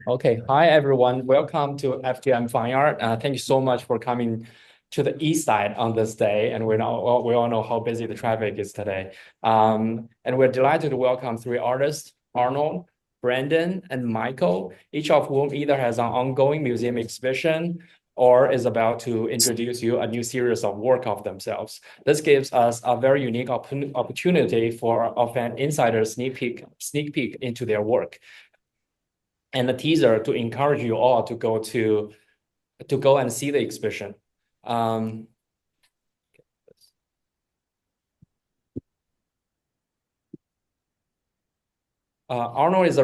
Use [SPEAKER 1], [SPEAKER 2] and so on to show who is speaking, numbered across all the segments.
[SPEAKER 1] Okay, hi everyone. Welcome to FTM Fine Art. Thank you so much for coming to the east side on this day. And we all know how busy the traffic is today. And we're delighted to welcome three artists, Arnold, Brandon, and Michael, each of whom either has an ongoing museum exhibition or is about to introduce you a new series of work of themselves. This gives us a very unique opportunity of an insider sneak peek into their work and a teaser to encourage you all to go and see the exhibition. Um, Arnold is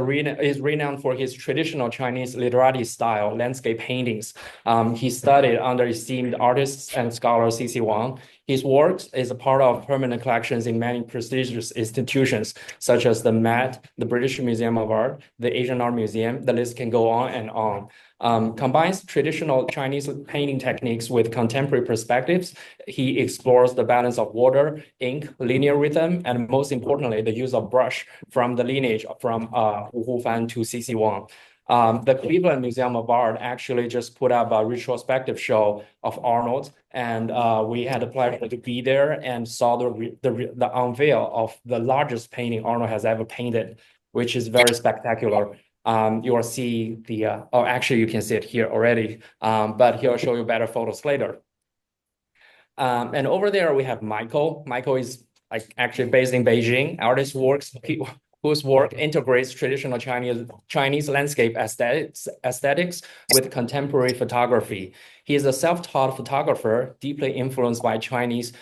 [SPEAKER 1] renowned for his traditional Chinese literati style landscape paintings. He studied under esteemed artists and scholar C.C. Wang. His work is a part of permanent collections in many prestigious institutions, such as the Met, the British Museum of Art, the Asian Art Museum. The list can go on and on. Combines traditional Chinese painting techniques with contemporary perspectives. He explores the balance of water, ink, linear rhythm, and most importantly, the use of brush from the lineage from Wu Fan to C.C. Wang. The Cleveland Museum of Art actually just put up a retrospective show of Arnold, and we had the pleasure to be there and saw the unveil of the largest painting Arnold has ever painted, which is very spectacular. You will see oh, actually, you can see it here already, but he'll show you better photos later. And over there, we have Michael. Michael is actually based in Beijing. Artist works whose work integrates traditional Chinese landscape aesthetics with contemporary photography. He is a self-taught photographer, deeply influenced by Chinese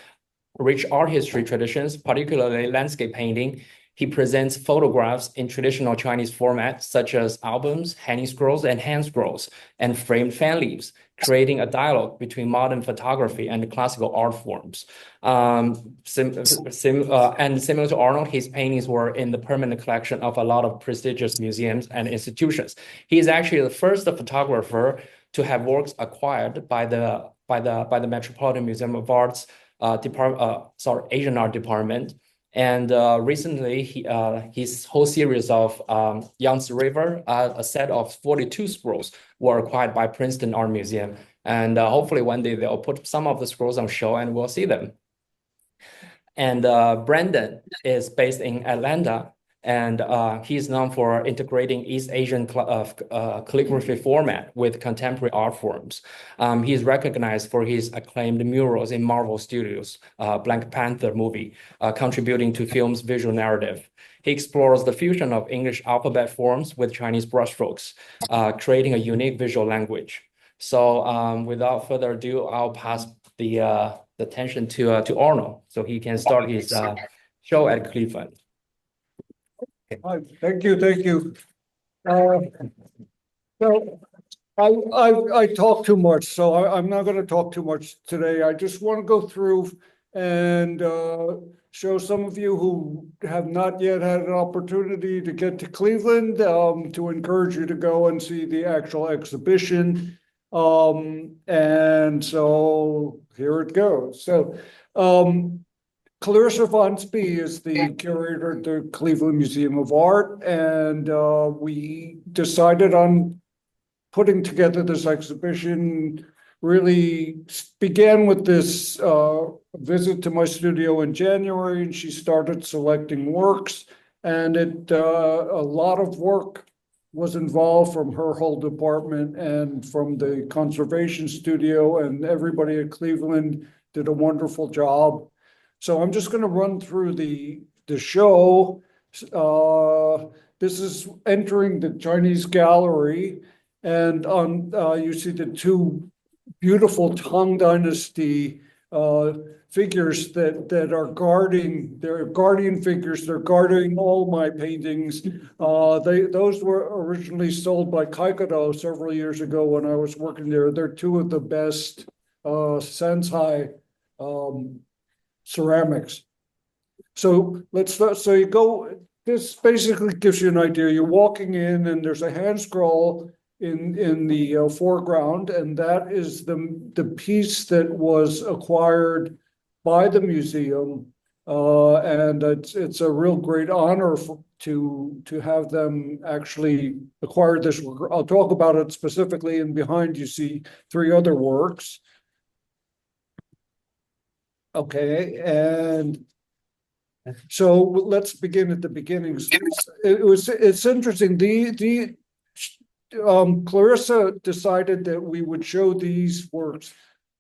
[SPEAKER 1] rich art history traditions, particularly landscape painting. He presents photographs in traditional Chinese formats such as albums, hanging scrolls, and hand scrolls, and framed fan leaves, creating a dialogue between modern photography and classical art forms. And similar to Arnold, his paintings were in the permanent collection of a lot of prestigious museums and institutions. He is actually the first photographer to have works acquired by the Metropolitan Museum of Art's Asian art department. And recently, his whole series of Yangtze River, a set of 42 scrolls, were acquired by Princeton Art Museum. And hopefully one day they'll put some of the scrolls on show and we'll see them. And Brandon is based in Atlanta, and he's known for integrating East Asian calligraphy format with contemporary art forms. He's recognized for his acclaimed murals in Marvel Studios' Black Panther movie, contributing to film's visual narrative. He explores the fusion of English alphabet forms with Chinese brushstrokes, creating a unique visual language. So without further ado, I'll pass the attention to Arnold so he can start his show at Cleveland.
[SPEAKER 2] Thank you, thank you. So I talk too much, so I'm not going to talk too much today. I just want to go through and show some of you who have not yet had an opportunity to get to Cleveland, to encourage you to go and see the actual exhibition. And so here it goes. So Clarissa Von Spee is the curator at the Cleveland Museum of Art, and we decided on putting together this exhibition. Really began with this visit to my studio in January, and she started selecting works, and a lot of work was involved from her whole department and from the conservation studio, and everybody at Cleveland did a wonderful job. So I'm just going to run through the show. This is entering the Chinese gallery, and on you see the two beautiful Tang Dynasty figures that are guarding. They're guardian figures. They're guarding all my paintings. Those were originally sold by Kaikado several years ago when I was working there. They're two of the best Sensai ceramics. So let's start. So you go. This basically gives you an idea. You're walking in, and there's a hand scroll in the foreground, and that is the piece that was acquired by the museum, and it's a real great honor to have them actually acquire this work. I'll talk about it specifically, and behind you see 3 other works. Okay, and so let's begin at the beginnings. It's interesting. Clarissa decided that we would show these works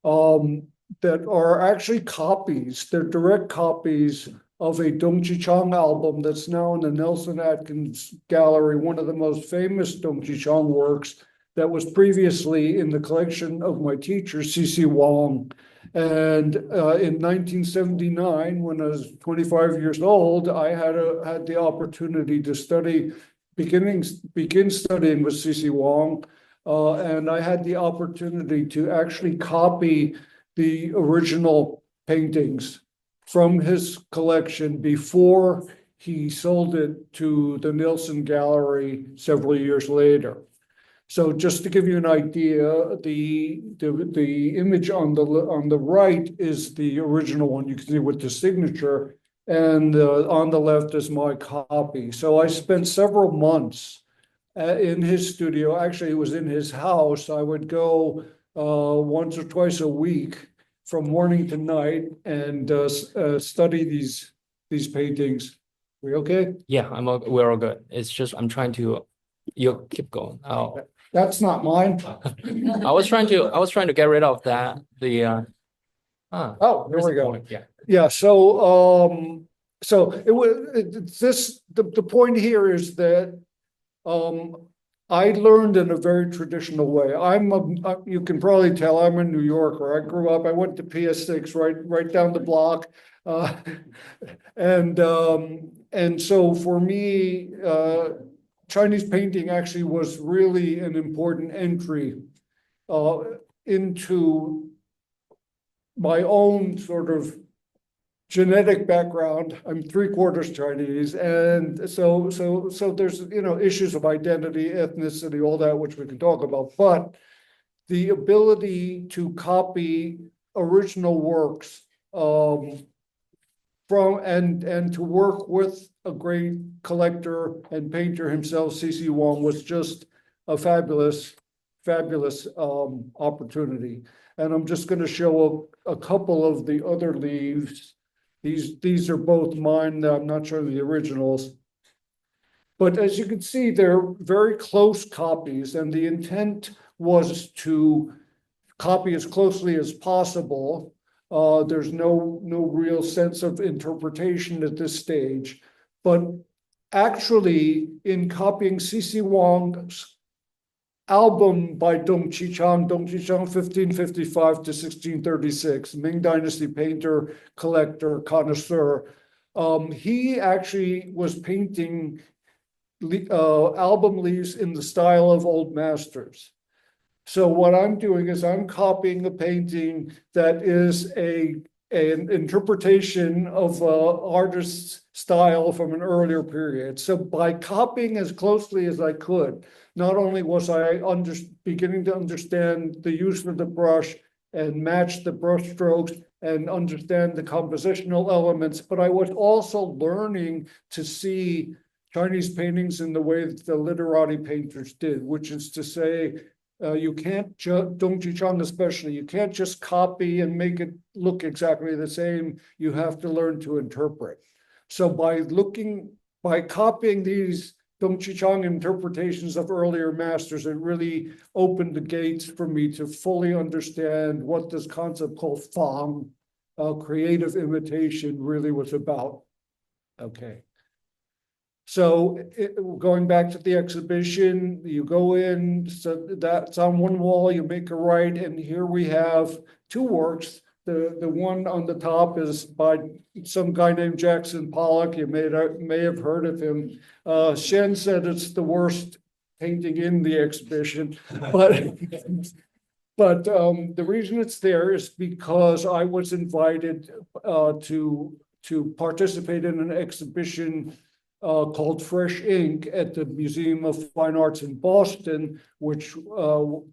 [SPEAKER 2] that are actually copies. They're direct copies of a Dongqi Chang album that's now in the Nelson Atkins Gallery, one of the most famous Dongqi Chang works that was previously in the collection of my teacher, C.C. Wang. And in 1979, when I was 25 years old, I had the opportunity to begin studying with C.C. Wang, and I had the opportunity to actually copy the original paintings from his collection before he sold it to the Nelson Gallery several years later. So just to give you an idea, the image on the right is the original one. You can see with the signature, and on the left is my copy. So I spent several months in his studio. Actually, it was in his house. I would go once or twice a week from morning to night and study these paintings. We okay?
[SPEAKER 1] Yeah, we're all good. It's just I'm trying to. You keep going. Oh.
[SPEAKER 2] That's not mine.
[SPEAKER 1] I was trying to get rid of that.
[SPEAKER 2] Oh, there we go.
[SPEAKER 1] Yeah.
[SPEAKER 2] Yeah. So the point here is that I learned in a very traditional way. You can probably tell I'm a New Yorker. I grew up. I went to PS6 right down the block, and so for me, Chinese painting actually was really an important entry into my own sort of genetic background. I'm 3/4 Chinese, and so there's issues of identity, ethnicity, all that which we can talk about. But the ability to copy original works from and to work with a great collector and painter himself, C.C. Wang, was just a fabulous opportunity. And I'm just going to show a couple of the other leaves. These are both mine. I'm not sure the originals. But as you can see, they're very close copies, and the intent was to copy as closely as possible. There's no real sense of interpretation at this stage. But actually, in copying C.C. Wang's album by Dongqi Chang 1555 to 1636, Ming Dynasty painter, collector, connoisseur, he actually was painting album leaves in the style of old masters. So what I'm doing is I'm copying a painting that is an interpretation of artist's style from an earlier period. So by copying as closely as I could, not only was I beginning to understand the use of the brush and match the brush strokes and understand the compositional elements, but I was also learning to see Chinese paintings in the way that the literati painters did, which is to say, you can't Dongqi Chang especially, you can't just copy and make it look exactly the same. You have to learn to interpret. So by copying these Dongqi Chang interpretations of earlier masters, it really opened the gates for me to fully understand what this concept called fang, creative imitation, really was about. Okay. So going back to the exhibition, you go in, so that's on one wall, you make a right, and here we have 2 works. The one on the top is by some guy named Jackson Pollock. You may have heard of him. Shen said it's the worst painting in the exhibition, but the reason it's there is because I was invited to participate in an exhibition called Fresh Ink at the Museum of Fine Arts in Boston, which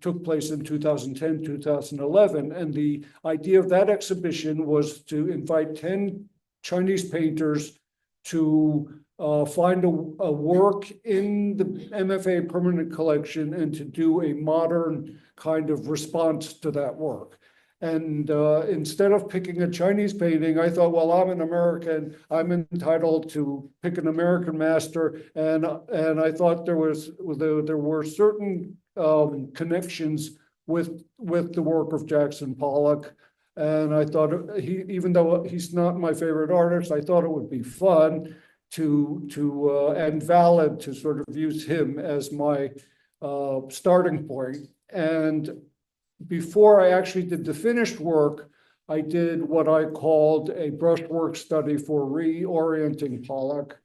[SPEAKER 2] took place in 2010, 2011. And the idea of that exhibition was to invite 10 Chinese painters to find a work in the MFA permanent collection and to do a modern kind of response to that work. And instead of picking a Chinese painting, I thought, well, I'm an American, I'm entitled to pick an American master. And I thought there were certain connections with the work of Jackson Pollock. And I thought even though he's not my favorite artist, I thought it would be fun and valid to sort of use him as my starting point. And before I actually did the finished work, I did what I called a brushwork study for reorienting Pollock.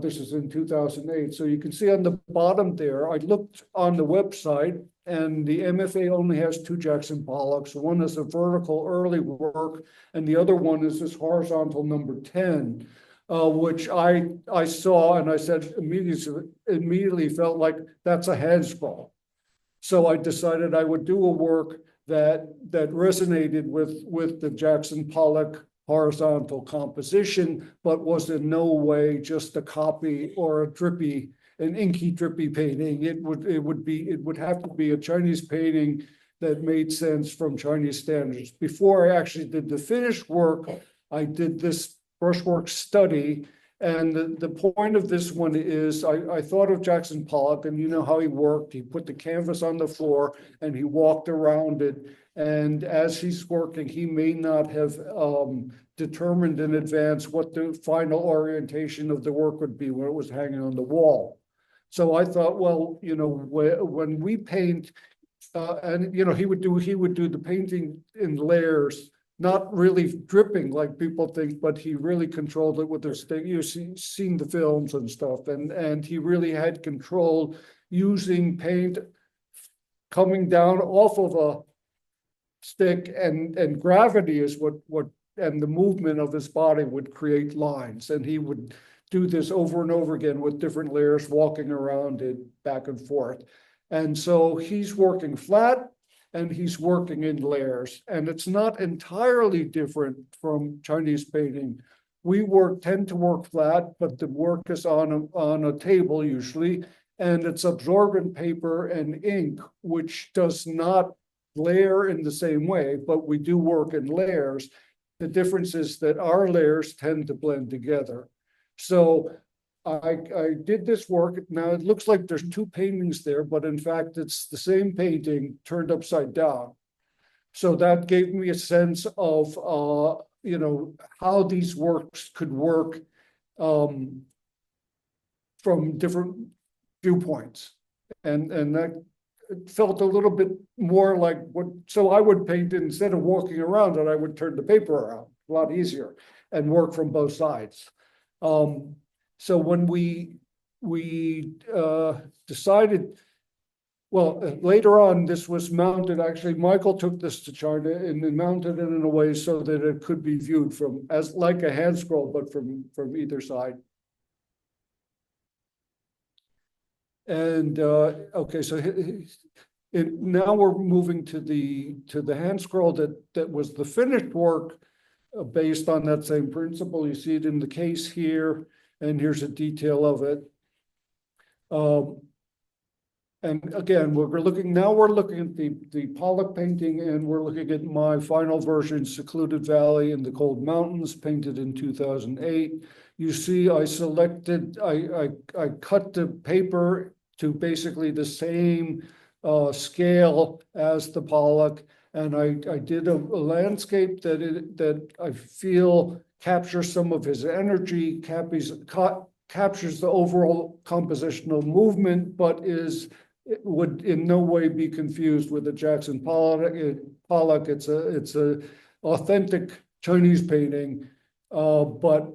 [SPEAKER 2] This is in 2008. So you can see on the bottom there, I looked on the website, and the MFA only has 2 Jackson Pollocks. One is a vertical early work, and the other one is this horizontal number 10, which I saw, and I said immediately felt like that's a hand scroll. So I decided I would do a work that resonated with the Jackson Pollock horizontal composition, but was in no way just a copy or an inky drippy painting. It would have to be a Chinese painting that made sense from Chinese standards. Before I actually did the finished work, I did this brushwork study. And the point of this one is I thought of Jackson Pollock, and you know how he worked. He put the canvas on the floor and he walked around it. And as he's working, he may not have determined in advance what the final orientation of the work would be when it was hanging on the wall. So I thought, well, you know, when we paint, and you know, he would do the painting in layers, not really dripping like people think, but he really controlled it with his stick. You've seen the films and stuff, and he really had control using paint coming down off of a stick, and gravity is what and the movement of his body would create lines, and he would do this over and over again with different layers, walking around it back and forth. And so he's working flat, and he's working in layers, and it's not entirely different from Chinese painting. We tend to work flat, but the work is on a table usually, and it's absorbent paper and ink, which does not layer in the same way, but we do work in layers. The difference is that our layers tend to blend together. So I did this work. Now it looks like there's 2 paintings there, but in fact, it's the same painting turned upside down. So that gave me a sense of, you know, how these works could work from different viewpoints. And that felt a little bit more like so I would paint it, instead of walking around it, I would turn the paper around, a lot easier, and work from both sides. So when we decided, well, later on, this was mounted. Actually, Michael took this to China and mounted it in a way so that it could be viewed from as like a hand scroll, but from either side. And okay, so now we're moving to the hand scroll that was the finished work based on that same principle. You see it in the case here. And here's a detail of it. And again, we're looking at the Pollock painting, and we're looking at my final version, Secluded Valley in the Cold Mountains, painted in 2008. You see, I cut the paper to basically the same scale as the Pollock, and I did a landscape that I feel captures some of his energy, captures the overall compositional movement, but would in no way be confused with the Jackson Pollock. It's a authentic Chinese painting, but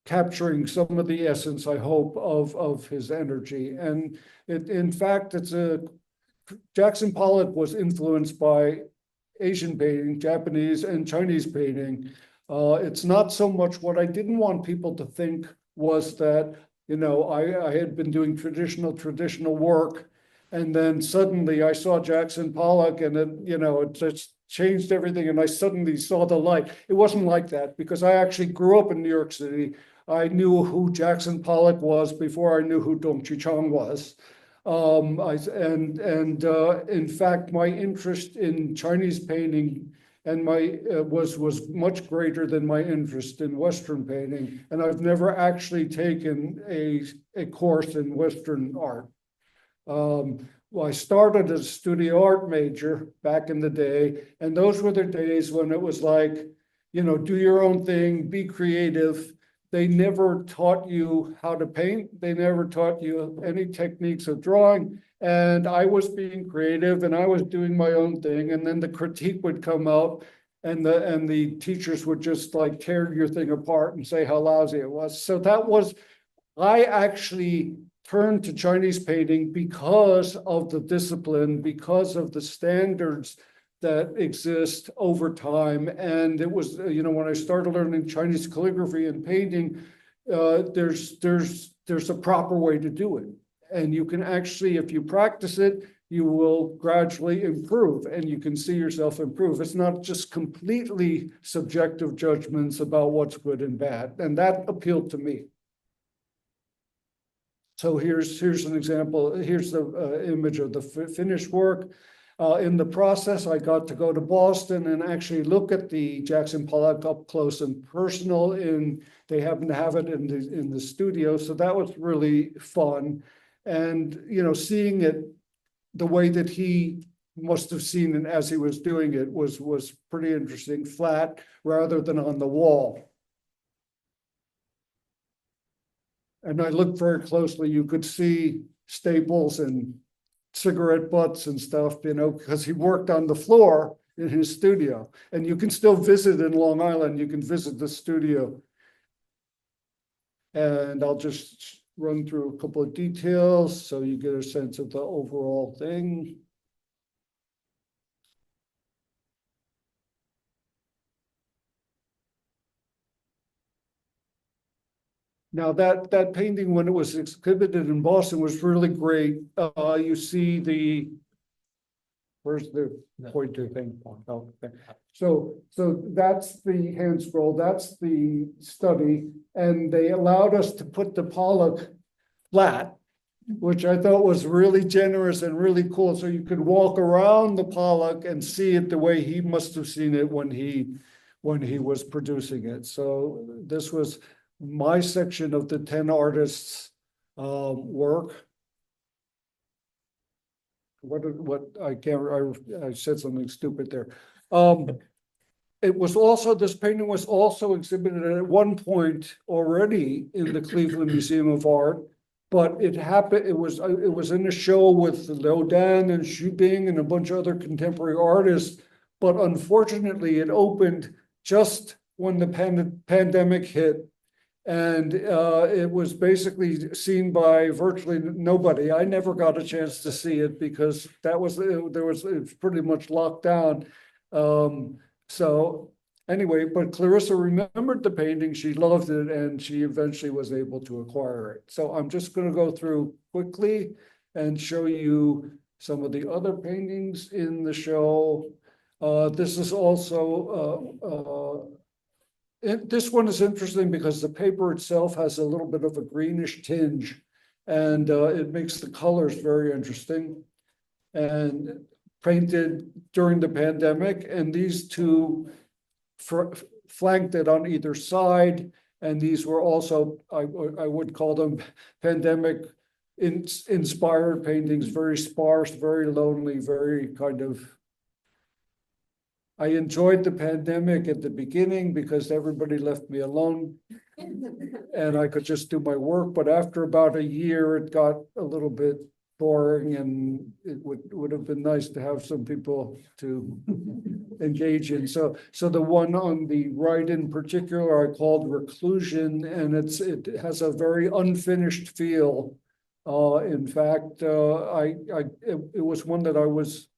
[SPEAKER 2] capturing some of the essence, I hope, of his energy. And in fact, Jackson Pollock was influenced by Asian painting, Japanese and Chinese painting. It's not so much what I didn't want people to think was that, you know, I had been doing traditional work, and then suddenly I saw Jackson Pollock, and it just changed everything, and I suddenly saw the light. It wasn't like that, because I actually grew up in New York City. I knew who Jackson Pollock was before I knew who Dong Chang was. In fact, my interest in Chinese painting and was much greater than my interest in Western painting. And I've never actually taken a course in Western art. Well, I started as a studio art major back in the day, and those were the days when it was like, do your own thing, be creative. They never taught you how to paint. They never taught you any techniques of drawing. And I was being creative and I was doing my own thing. And then the critique would come out and the teachers would just like tear your thing apart and say how lousy it was. So I actually turned to Chinese painting because of the discipline, because of the standards that exist over time. And it was, when I started learning Chinese calligraphy and painting, there's a proper way to do it. And you can actually, if you practice it, you will gradually improve and you can see yourself improve. It's not just completely subjective judgments about what's good and bad. And that appealed to me. So here's an example. Here's the image of the finished work. In the process, I got to go to Boston and actually look at the Jackson Pollock up close and personal. They happen to have it in the studio, so that was really fun. And seeing it the way that he must have seen it as he was doing it was pretty interesting, flat rather than on the wall. And I looked very closely. You could see staples and cigarette butts and stuff, because he worked on the floor in his studio. And you can still visit in Long Island. You can visit the studio. And I'll just run through a couple of details so you get a sense of the overall thing. Now that painting, when it was exhibited in Boston, was really great. You see where's the pointer thing? Oh, okay. So that's the hand scroll, that's the study, and they allowed us to put the Pollock flat, which I thought was really generous and really cool. So you could walk around the Pollock and see it the way he must have seen it when he was producing it. So this was my section of the 10 artists' work. I said something stupid there. This painting was also exhibited at one point already in the Cleveland Museum of Art, but it was in a show with Rodin and Xubing and a bunch of other contemporary artists, but unfortunately it opened just when the pandemic hit. And it was basically seen by virtually nobody. I never got a chance to see it because it was pretty much locked down. So anyway, but Clarissa remembered the painting, she loved it, and she eventually was able to acquire it. So I'm just going to go through quickly and show you some of the other paintings in the show. This is also this one is interesting because the paper itself has a little bit of a greenish tinge, and it makes the colors very interesting. And painted during the pandemic, and these two flanked it on either side. And these were also, I would call them pandemic inspired paintings, very sparse, very lonely, very kind of. I enjoyed the pandemic at the beginning because everybody left me alone and I could just do my work. But after about a year, it got a little bit boring, and it would have been nice to have some people to engage in. So the one on the right in particular, I called Reclusion, and it has a very unfinished feel. In fact, it was one that I was,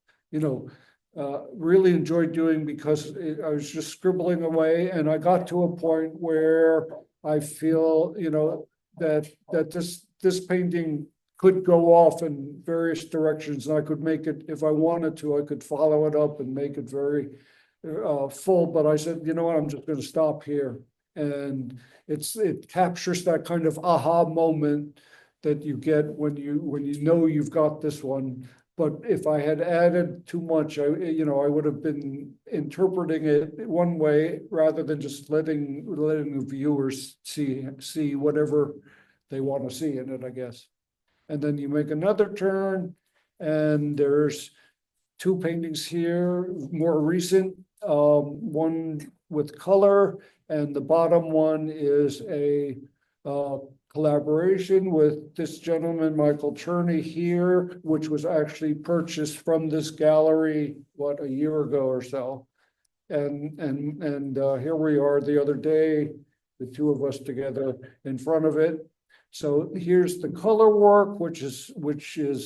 [SPEAKER 2] really enjoyed doing because I was just scribbling away, and I got to a point where I feel, that this painting could go off in various directions, and I could make it, if I wanted to, I could follow it up and make it very full. But I said, you know what, I'm just going to stop here. And it captures that kind of aha moment that you get when you know you've got this one. But if I had added too much, I would have been interpreting it one way rather than just letting the viewers see whatever they want to see in it, I guess. And then you make another turn, and there's two paintings here, more recent, one with color, and the bottom one is a collaboration with this gentleman, Michael Cherney here, which was actually purchased from this gallery, a year ago or so. And here we are the other day, the two of us together in front of it. So here's the color work, which is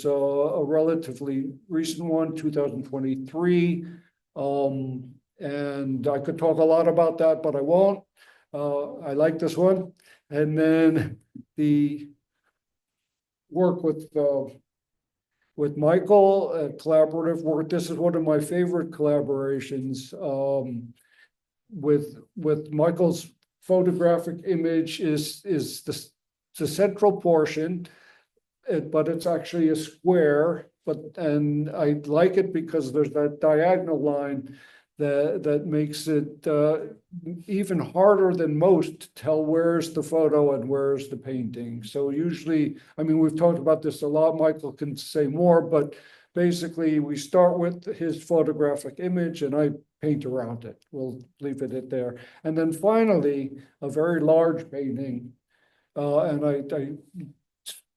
[SPEAKER 2] a relatively recent one, 2023. And I could talk a lot about that, but I won't. I like this one. And then the work with Michael, collaborative work. This is one of my favorite collaborations. With Michael's photographic image is the central portion, but it's actually a square. And I like it because there's that diagonal line that makes it even harder than most to tell where's the photo and where's the painting. So usually, I mean, we've talked about this a lot, Michael can say more, but basically we start with his photographic image and I paint around it. We'll leave it at there. And then finally, a very large painting. And I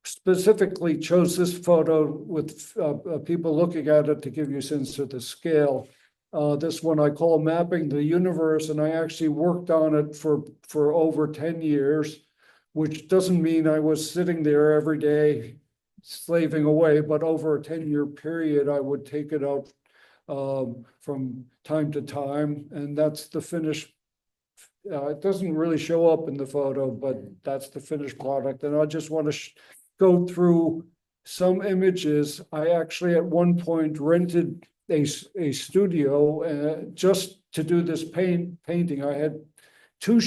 [SPEAKER 2] specifically chose this photo with people looking at it to give you a sense of the scale. This one I call Mapping the Universe, and I actually worked on it for over 10 years, which doesn't mean I was sitting there every day slaving away, but over a 10-year period, I would take it out from time to time, and that's the finished. It doesn't really show up in the photo, but that's the finished product. And I just want to go through some images. I actually at one point rented a studio just to do this painting. I had two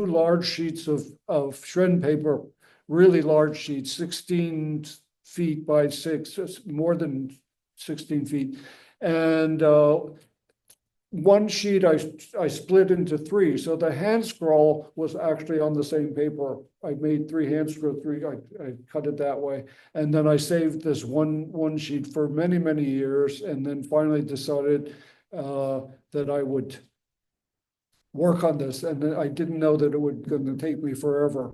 [SPEAKER 2] large sheets of shred paper, really large sheets, 16 feet by 6, more than 16 feet. And one sheet I split into 3. So the hand scroll was actually on the same paper. I made 3 hand scroll, I cut it that way. And then I saved this one sheet for many, many years, and then finally decided that I would work on this. And I didn't know that it was going to take me forever.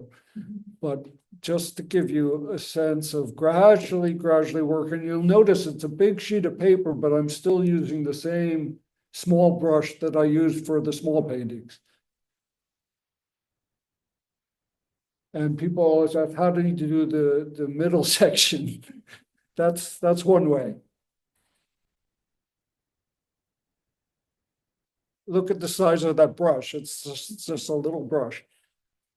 [SPEAKER 2] But just to give you a sense of gradually working, you'll notice it's a big sheet of paper, but I'm still using the same small brush that I used for the small paintings. And people always ask, how do you do the middle section? That's one way. Look at the size of that brush. It's just a little brush.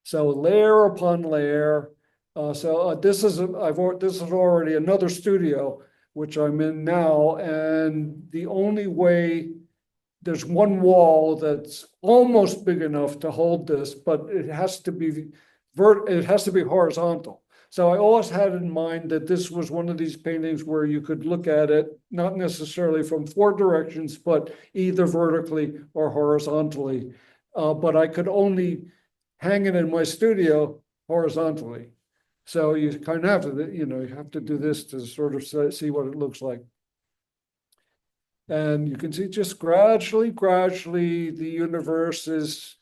[SPEAKER 2] So layer upon layer. This is already another studio, which I'm in now. And the only way, there's one wall that's almost big enough to hold this, but it has to be horizontal. So I always had in mind that this was one of these paintings where you could look at it, not necessarily from 4 directions, but either vertically or horizontally. But I could only hang it in my studio horizontally. So you kind of have to, you have to do this to sort of see what it looks like. And you can see just gradually, the universe is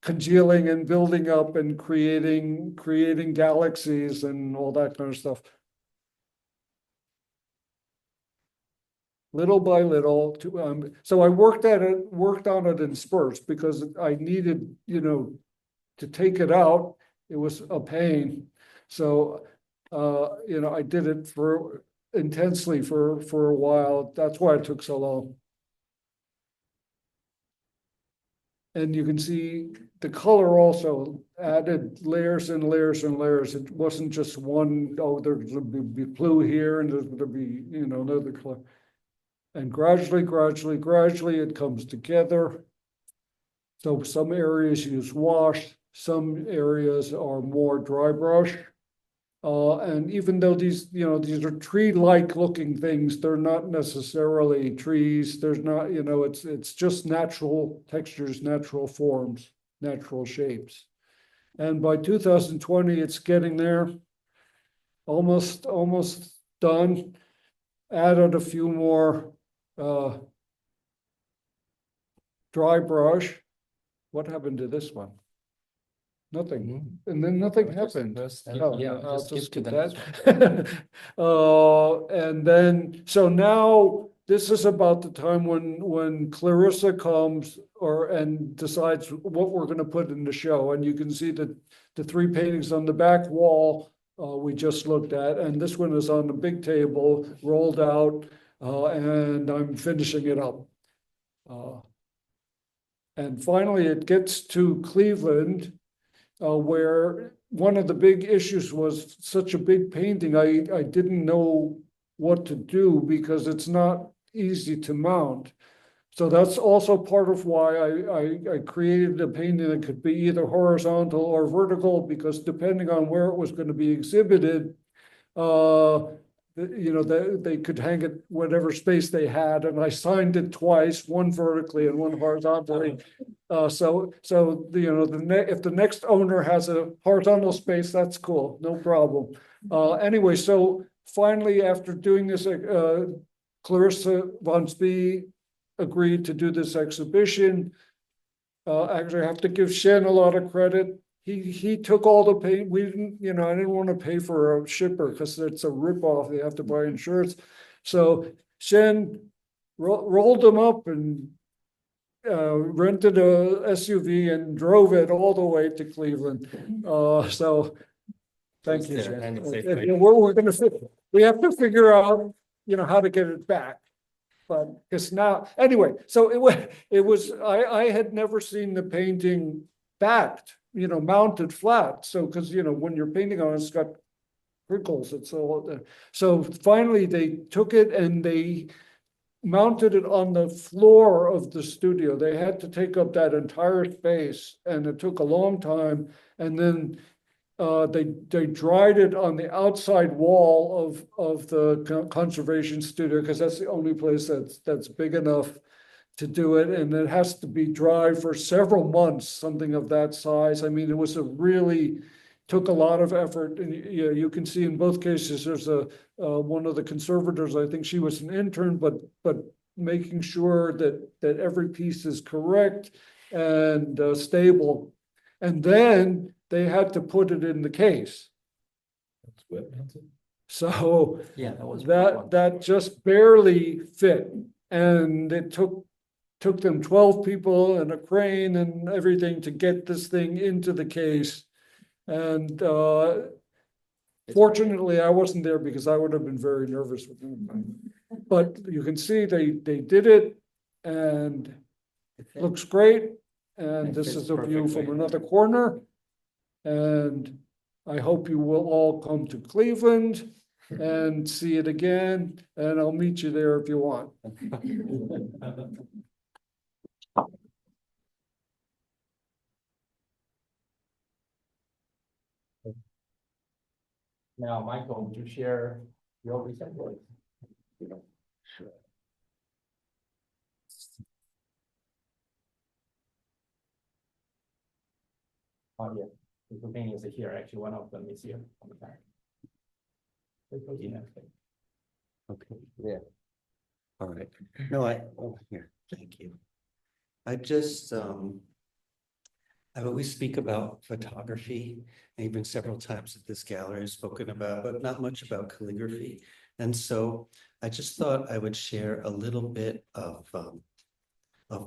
[SPEAKER 2] congealing and building up and creating galaxies and all that kind of stuff. Little by little. So I worked on it in spurts because I needed, to take it out. It was a pain. So, I did it intensely for a while. That's why it took so long. And you can see the color also added layers and layers and layers. It wasn't just one, there's going to be blue here and there's going to be, another color. And gradually, it comes together. So some areas use wash, some areas are more dry brush. And even though these are tree-like looking things, they're not necessarily trees. There's not, it's just natural textures, natural forms, natural shapes. And by 2020, it's getting there, almost done. Added a few more dry brush. What happened to this one? Nothing. And then nothing happened. I'll just skip that. And then, so now this is about the time when Clarissa comes and decides what we're going to put in the show. And you can see that the three paintings on the back wall we just looked at, and this one is on the big table, rolled out, and I'm finishing it up. And finally, it gets to Cleveland, where one of the big issues was such a big painting, I didn't know what to do because it's not easy to mount. So that's also part of why I created a painting that could be either horizontal or vertical, because depending on where it was going to be exhibited, they could hang it whatever space they had, and I signed it twice, one vertically and one horizontally. So if the next owner has a horizontal space, that's cool, no problem. Anyway, so finally, after doing this, Clarissa von Spee agreed to do this exhibition. Actually, I have to give Shen a lot of credit. He took all the paint. We didn't, I didn't want to pay for a shipper because it's a ripoff. They have to buy insurance. So Shen rolled them up and rented a SUV and drove it all the way to Cleveland. So thank you, Shen. We have to figure out, how to get it back. But because now, anyway, so it was I had never seen the painting backed, mounted flat. So because when you're painting on it, it's got crinkles. It's all so finally they took it and they mounted it on the floor of the studio. They had to take up that entire space, and it took a long time. And then they dried it on the outside wall of the conservation studio, because that's the only place that's big enough to do it, and it has to be dry for several months, something of that size. I mean, it was took a lot of effort, and you can see in both cases there's one of the conservators. I think she was an intern, but making sure that every piece is correct and stable, and then they had to put it in the case. So
[SPEAKER 1] yeah,
[SPEAKER 2] that just barely fit, and it took them 12 people and a crane and everything to get this thing into the case. And fortunately, I wasn't there because I would have been very nervous with them. But you can see they did it, and it looks great. And this is a view from another corner. And I hope you will all come to Cleveland and see it again. And I'll meet you there if you want.
[SPEAKER 1] Now, Michael, would you share your research? Sure. Oh, yeah. The two paintings are here. Actually, one of them is here on the back.
[SPEAKER 3] Okay, yeah. All right. No, here, thank you. I always speak about photography, and even several times at this gallery I've spoken about, but not much about calligraphy. And so I just thought I would share a little bit of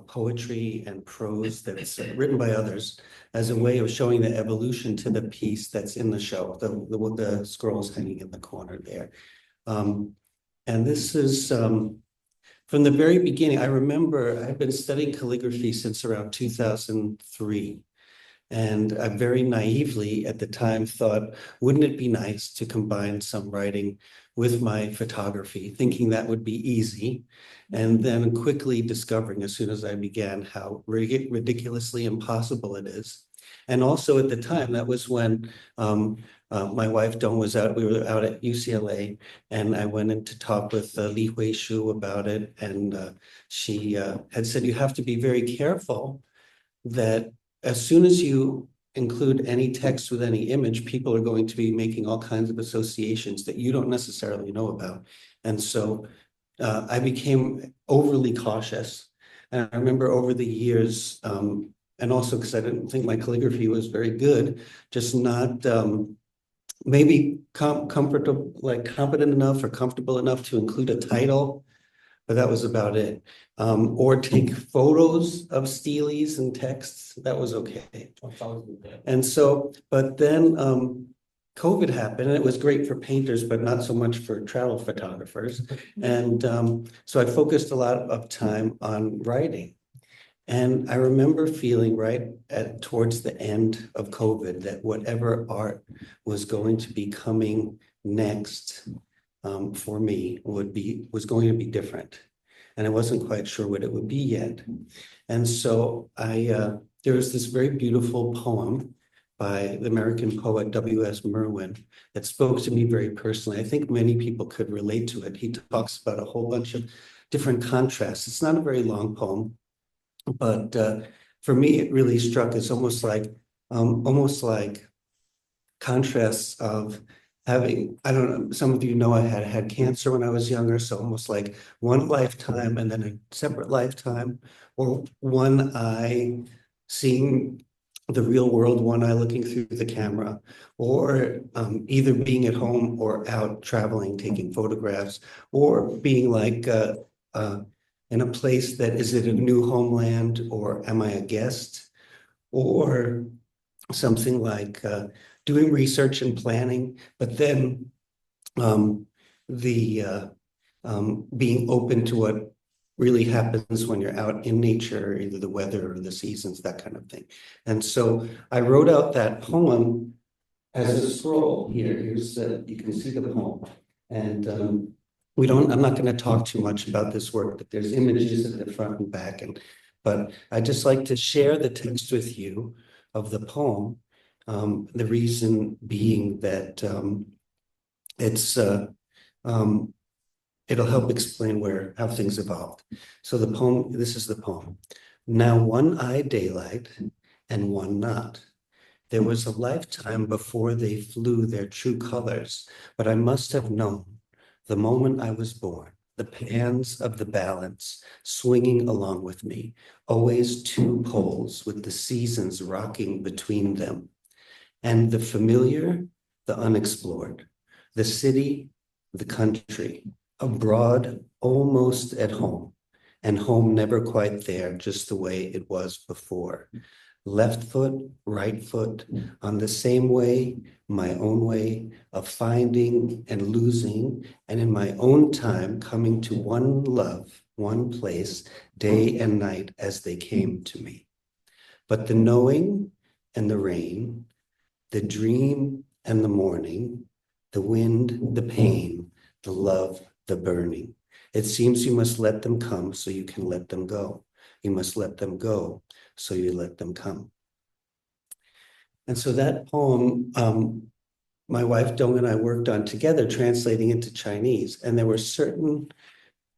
[SPEAKER 3] poetry and prose that's written by others as a way of showing the evolution to the piece that's in the show, the scrolls hanging in the corner there. And this is from the very beginning. I remember I've been studying calligraphy since around 2003. And I very naively at the time thought, wouldn't it be nice to combine some writing with my photography, thinking that would be easy. And then quickly discovering as soon as I began how ridiculously impossible it is. And also at the time, that was when my wife Dawn was out, we were out at UCLA, and I went in to talk with Li Hui Shu about it. And she had said, you have to be very careful that as soon as you include any text with any image, people are going to be making all kinds of associations that you don't necessarily know about. And so I became overly cautious. And I remember over the years, and also because I didn't think my calligraphy was very good, just not maybe comfortable, like competent enough or comfortable enough to include a title, but that was about it. Or take photos of steles and texts, that was okay. And so, but then COVID happened, and it was great for painters, but not so much for travel photographers. And so I focused a lot of time on writing. And I remember feeling towards the end of COVID that whatever art was going to be coming next for me was going to be different. And I wasn't quite sure what it would be yet. And so there was this very beautiful poem by the American poet W.S. Merwin that spoke to me very personally. I think many people could relate to it. He talks about a whole bunch of different contrasts. It's not a very long poem, but for me, it really struck as almost like contrasts of having, I don't know, some of you know I had cancer when I was younger, so almost like one lifetime and then a separate lifetime, or one eye seeing the real world, one eye looking through the camera, or either being at home or out traveling, taking photographs, or being like in a place that, is it a new homeland, or am I a guest, or something like doing research and planning, but then being open to what really happens when you're out in nature, either the weather or the seasons, that kind of thing. And so I wrote out that poem as a scroll here. Here's you can see the poem. And I'm not going to talk too much about this work, but there's images at the front and back. But I just like to share the text with you of the poem. The reason being that it'll help explain how things evolved. So the poem, this is the poem. Now one eye daylight and one not. There was a lifetime before they flew their true colors, but I must have known the moment I was born, the pans of the balance swinging along with me, always two poles with the seasons rocking between them. And the familiar, the unexplored, the city, the country, abroad, almost at home, and home never quite there, just the way it was before. Left foot, right foot, on the same way, my own way of finding and losing, and in my own time coming to one love, one place, day and night as they came to me. But the knowing and the rain, the dream and the morning, the wind, the pain, the love, the burning. It seems you must let them come so you can let them go. You must let them go so you let them come. And so that poem, my wife Dong and I worked on together, translating into Chinese. And there were certain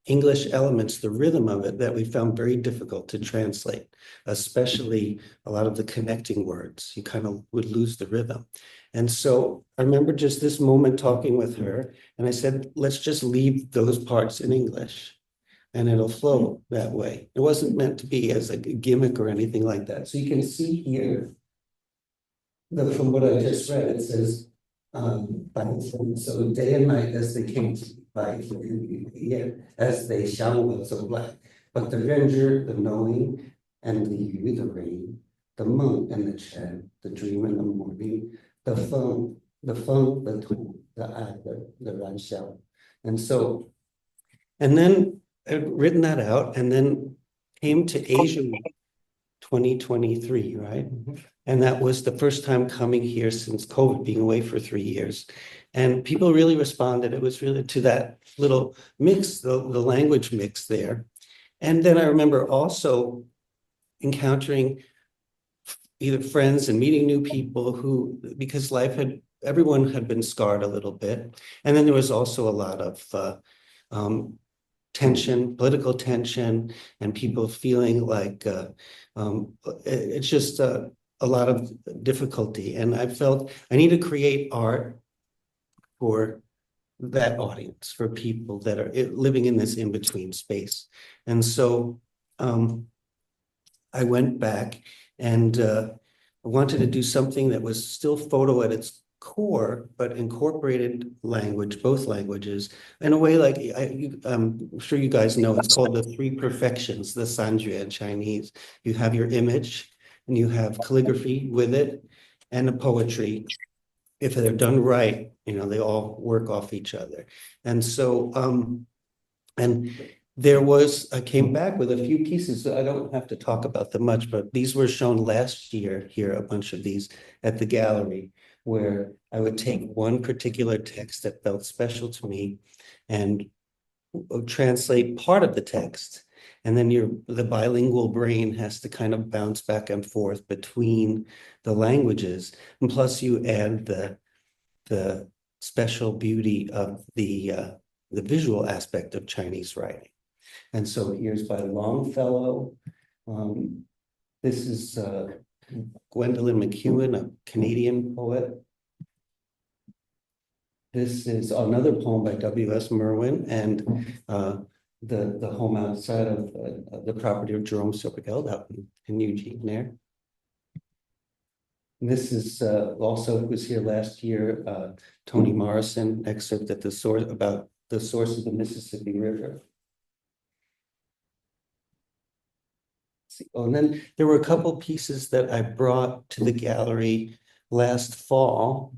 [SPEAKER 3] English elements, the rhythm of it, that we found very difficult to translate, especially a lot of the connecting words. You kind of would lose the rhythm. And so I remember just this moment talking with her, and I said, let's just leave those parts in English and it'll flow that way. It wasn't meant to be as a gimmick or anything like that. So you can see here, from what I just read, it says, so day and night as they came to by, yeah, as they shone so black. But the grandeur, the knowing, and the rain, the monk and the Chen, the dream in the morning, the feng, the tu, the eye, the ran xiao. And so, and then I'd written that out, and then came to Asian. 2023, right?
[SPEAKER 1] Mhm.
[SPEAKER 3] And that was the first time coming here since COVID, being away for 3 years. And people really responded. It was really to that little mix, the language mix there. And then I remember also encountering either friends and meeting new people who, because everyone had been scarred a little bit. And then there was also a lot of tension, political tension, and people feeling like it's just a lot of difficulty. And I felt I need to create art for that audience, for people that are living in this in-between space. And so I went back and wanted to do something that was still photo at its core, but incorporated both languages, in a way like I'm sure you guys know, it's called the three perfections, the Sanjue in Chinese. You have your image, and you have calligraphy with it, and the poetry. If they're done right, they all work off each other. And so, and I came back with a few pieces. I don't have to talk about them much, but these were shown last year here, a bunch of these at the gallery, where I would take one particular text that felt special to me and translate part of the text. And then the bilingual brain has to kind of bounce back and forth between the languages. And plus you add the special beauty of the visual aspect of Chinese writing. And so here's by Longfellow. This is Gwendolyn McEwen, a Canadian poet. This is another poem by W.S. Merwin, and the home outside of the property of Jerome Silvergeld out in Eugene there. This is also, who was here last year, Toni Morrison, excerpt at about the source of the Mississippi River. Oh, and then there were a couple pieces that I brought to the gallery last fall,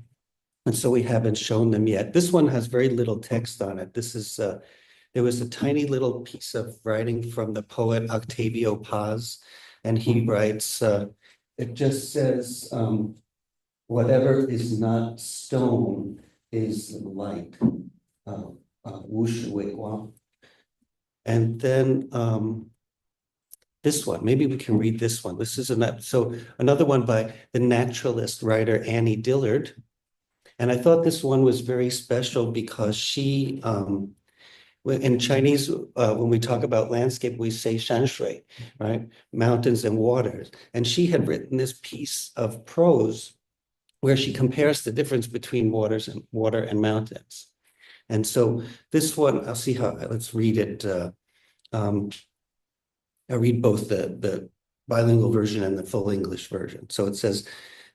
[SPEAKER 3] and so we haven't shown them yet. This one has very little text on it. This is there was a tiny little piece of writing from the poet Octavio Paz, and he writes, it just says, whatever is not stone is light. And then this one, maybe we can read this one. This is another one by the naturalist writer Annie Dillard. And I thought this one was very special because she, in Chinese, when we talk about landscape, we say shanshui, right? Mountains and waters. And she had written this piece of prose where she compares the difference between water and mountains. And so this one, I'll see let's read it. I read both the bilingual version and the full English version. So it says,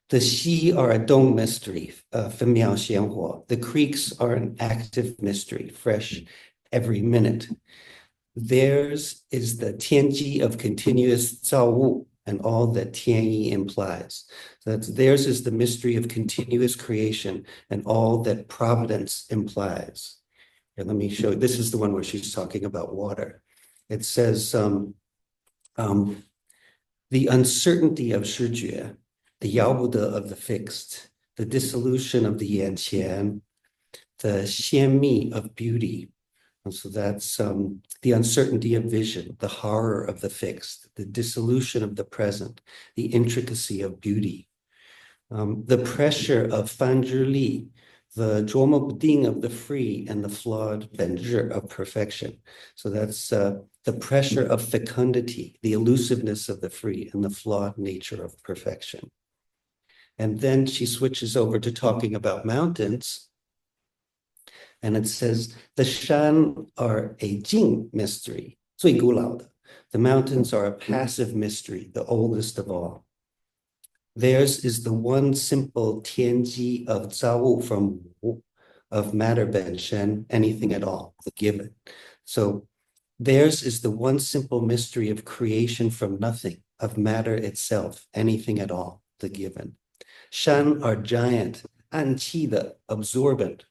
[SPEAKER 3] the xi are a dong mystery, the creeks are an active mystery, fresh every minute. Theirs is the tianji of continuous zao and all that tianyi implies. So theirs is the mystery of continuous creation and all that providence implies. Here, let me show you. This is the one where she's talking about water. It says, the uncertainty of shijue, the yaobude of the fixed, the dissolution of the yanqian, the xianmi of beauty. And so that's the uncertainty of vision, the horror of the fixed, the dissolution of the present, the intricacy of beauty, the pressure of fanzhili, the zhuomobding of the free, and the flawed benzhi of perfection. So that's the pressure of fecundity, the elusiveness of the free, and the flawed nature of perfection. And then she switches over to talking about mountains. And it says, the shan are a jing mystery, 最古老的. The mountains are a passive mystery, the oldest of all. Theirs is the one simple tianji of zao from Wu, of matter ben shen, anything at all, the given. So theirs is the one simple mystery of creation from nothing, of matter itself, anything at all, the given. Shan are giant, anqi the absorbent.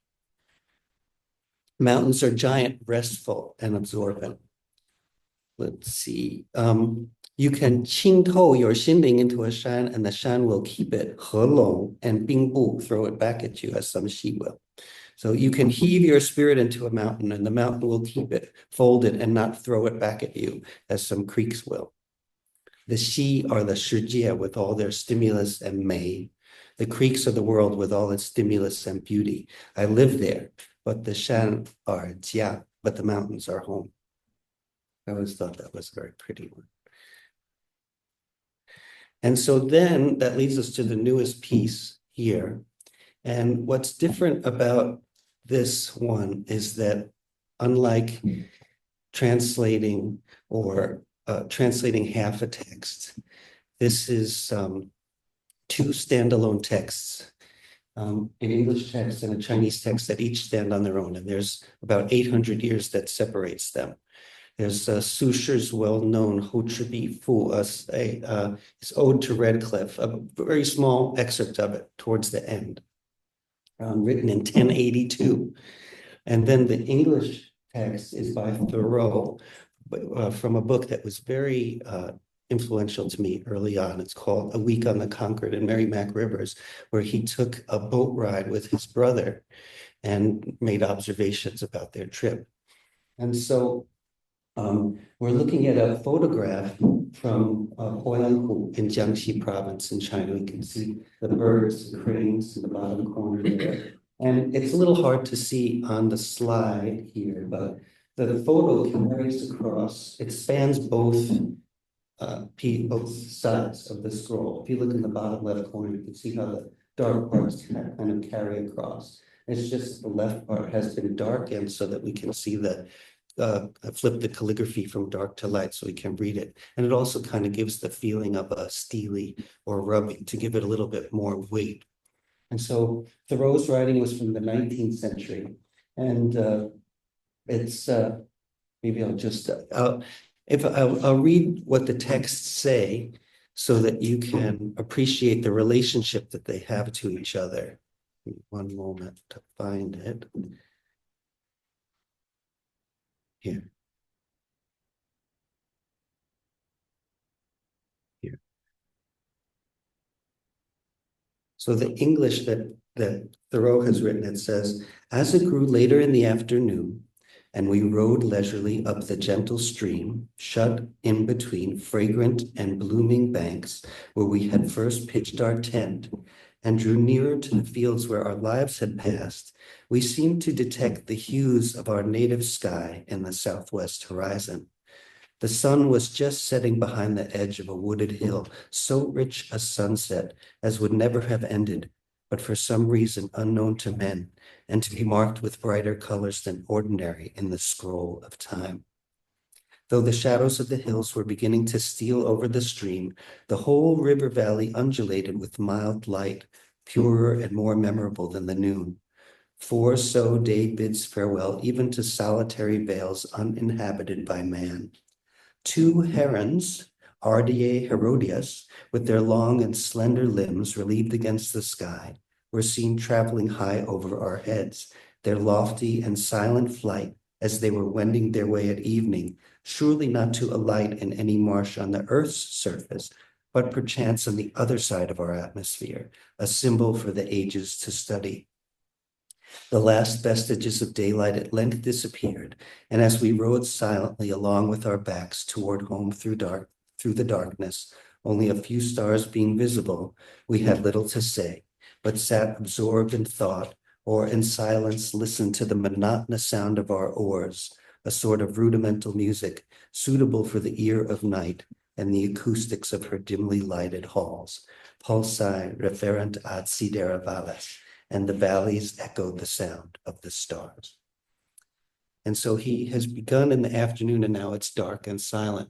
[SPEAKER 3] Mountains are giant, restful, and absorbent. Let's see. You can 浸透 your xinling into a shan, and the shan will keep it, 合拢, and 冰部, throw it back at you, as some xi will. So you can heave your spirit into a mountain, and the mountain will keep it, fold it, and not throw it back at you, as some creeks will. The xi are the shijie with all their stimulus and mei. The creeks are the world with all its stimulus and beauty. I live there, but the shan are jia, but the mountains are home. I always thought that was a very pretty one. And so then that leads us to the newest piece here. And what's different about this one is that unlike translating or translating half a text, this is two standalone texts, an English text and a Chinese text that each stand on their own. And there's about 800 years that separates them. There's Su Shi's well-known Ho Chi Bi Fu, his Ode to Redcliffe, a very small excerpt of it towards the end, written in 1082. And then the English text is by Thoreau, from a book that was very influential to me early on. It's called A Week on the Concord and Merrimack Rivers, where he took a boat ride with his brother and made observations about their trip. And so we're looking at a photograph from Huangpu in Jiangxi province in China. We can see the birds, the cranes in the bottom corner there. And it's a little hard to see on the slide here, but the photo carries across, it spans both sides of the scroll. If you look in the bottom left corner, you can see how the dark parts kind of carry across. It's just the left part has been darkened so that we can see flip the calligraphy from dark to light so we can read it. And it also kind of gives the feeling of a steely or rubbing to give it a little bit more weight. And so Thoreau's writing was from the 19th century. And it's, maybe I'll just, I'll read what the texts say so that you can appreciate the relationship that they have to each other. One moment to find it. Here. Here. So the English that Thoreau has written, it says, as it grew later in the afternoon, and we rode leisurely up the gentle stream, shut in between fragrant and blooming banks where we had first pitched our tent, and drew nearer to the fields where our lives had passed, we seemed to detect the hues of our native sky in the southwest horizon. The sun was just setting behind the edge of a wooded hill, so rich a sunset as would never have ended, but for some reason unknown to men, and to be marked with brighter colors than ordinary in the scroll of time. Though the shadows of the hills were beginning to steal over the stream, the whole river valley undulated with mild light, purer and more memorable than the noon. For so day bids farewell even to solitary vales uninhabited by man. Two herons, Ardiae herodias, with their long and slender limbs relieved against the sky, were seen traveling high over our heads, their lofty and silent flight as they were wending their way at evening, surely not to alight in any marsh on the earth's surface, but perchance on the other side of our atmosphere, a symbol for the ages to study. The last vestiges of daylight at length disappeared, and as we rode silently along with our backs toward home through the darkness, only a few stars being visible, we had little to say, but sat absorbed in thought, or in silence listened to the monotonous sound of our oars, a sort of rudimental music suitable for the ear of night and the acoustics of her dimly lighted halls. Pulsi referent ad sidera valles, and the valleys echoed the sound of the stars. And so he has begun in the afternoon, and now it's dark and silent.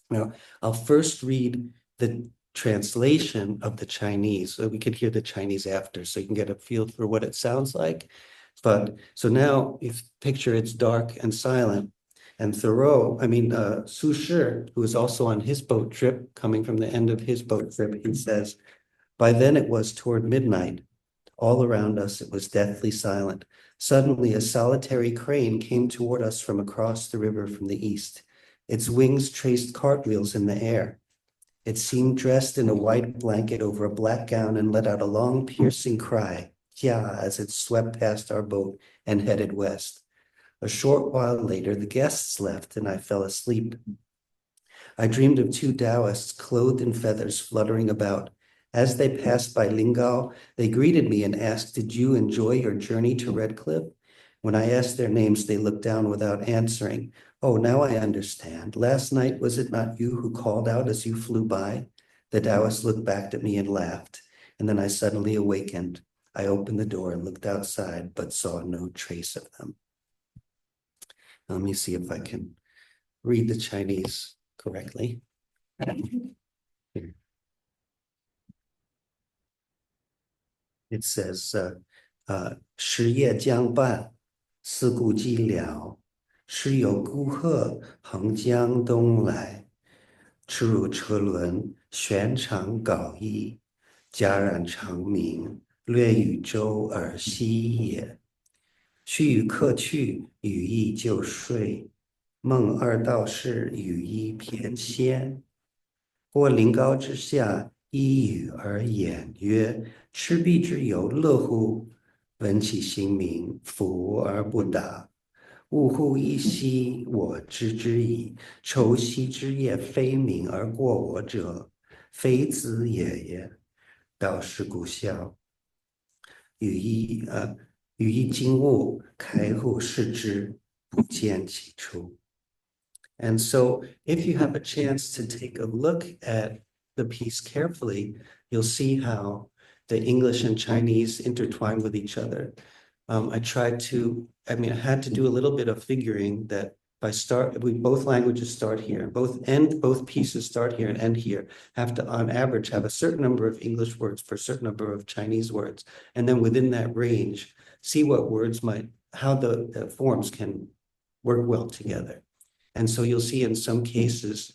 [SPEAKER 3] Now, I'll first read the translation of the Chinese, so we could hear the Chinese after, so you can get a feel for what it sounds like. But so now, if picture it's dark and silent, and Su Shi, who is also on his boat trip, coming from the end of his boat trip, he says, by then it was toward midnight. All around us, it was deathly silent. Suddenly, a solitary crane came toward us from across the river from the east. Its wings traced cartwheels in the air. It seemed dressed in a white blanket over a black gown and let out a long, piercing cry, yeah, as it swept past our boat and headed west. A short while later, the guests left and I fell asleep. I dreamed of two Taoists clothed in feathers fluttering about. As they passed by Lingao, they greeted me and asked, "Did you enjoy your journey to Red Cliff?" When I asked their names, they looked down without answering. "Oh, now I understand. Last night, was it not you who called out as you flew by?" The Taoists looked back at me and laughed, and then I suddenly awakened. I opened the door and looked outside, but saw no trace of them. Let me see if I can read the Chinese correctly. It says, 时夜将半，四顾寂寥，时有孤鹤横江东来。驰入车轮，旋长稿翼，戛然长鸣，掠宇宙而息也。须臾客去，语意就睡。梦二道士语意翩跹。或临高之下，一语而言曰：赤壁之游，乐乎？闻其心鸣，伏而不答。呜呼！一夕，我知之矣。愁夕之夜，飞鸣而过我者，非子也。道是故笑。语意惊悟，开户视之，不见其初。And so, if you have a chance to take a look at the piece carefully, you'll see how the English and Chinese intertwine with each other. I had to do a little bit of figuring that both languages start here, both pieces start here and end here, have to, on average, have a certain number of English words for a certain number of Chinese words. And then within that range, see what words how the forms can work well together. And so you'll see in some cases,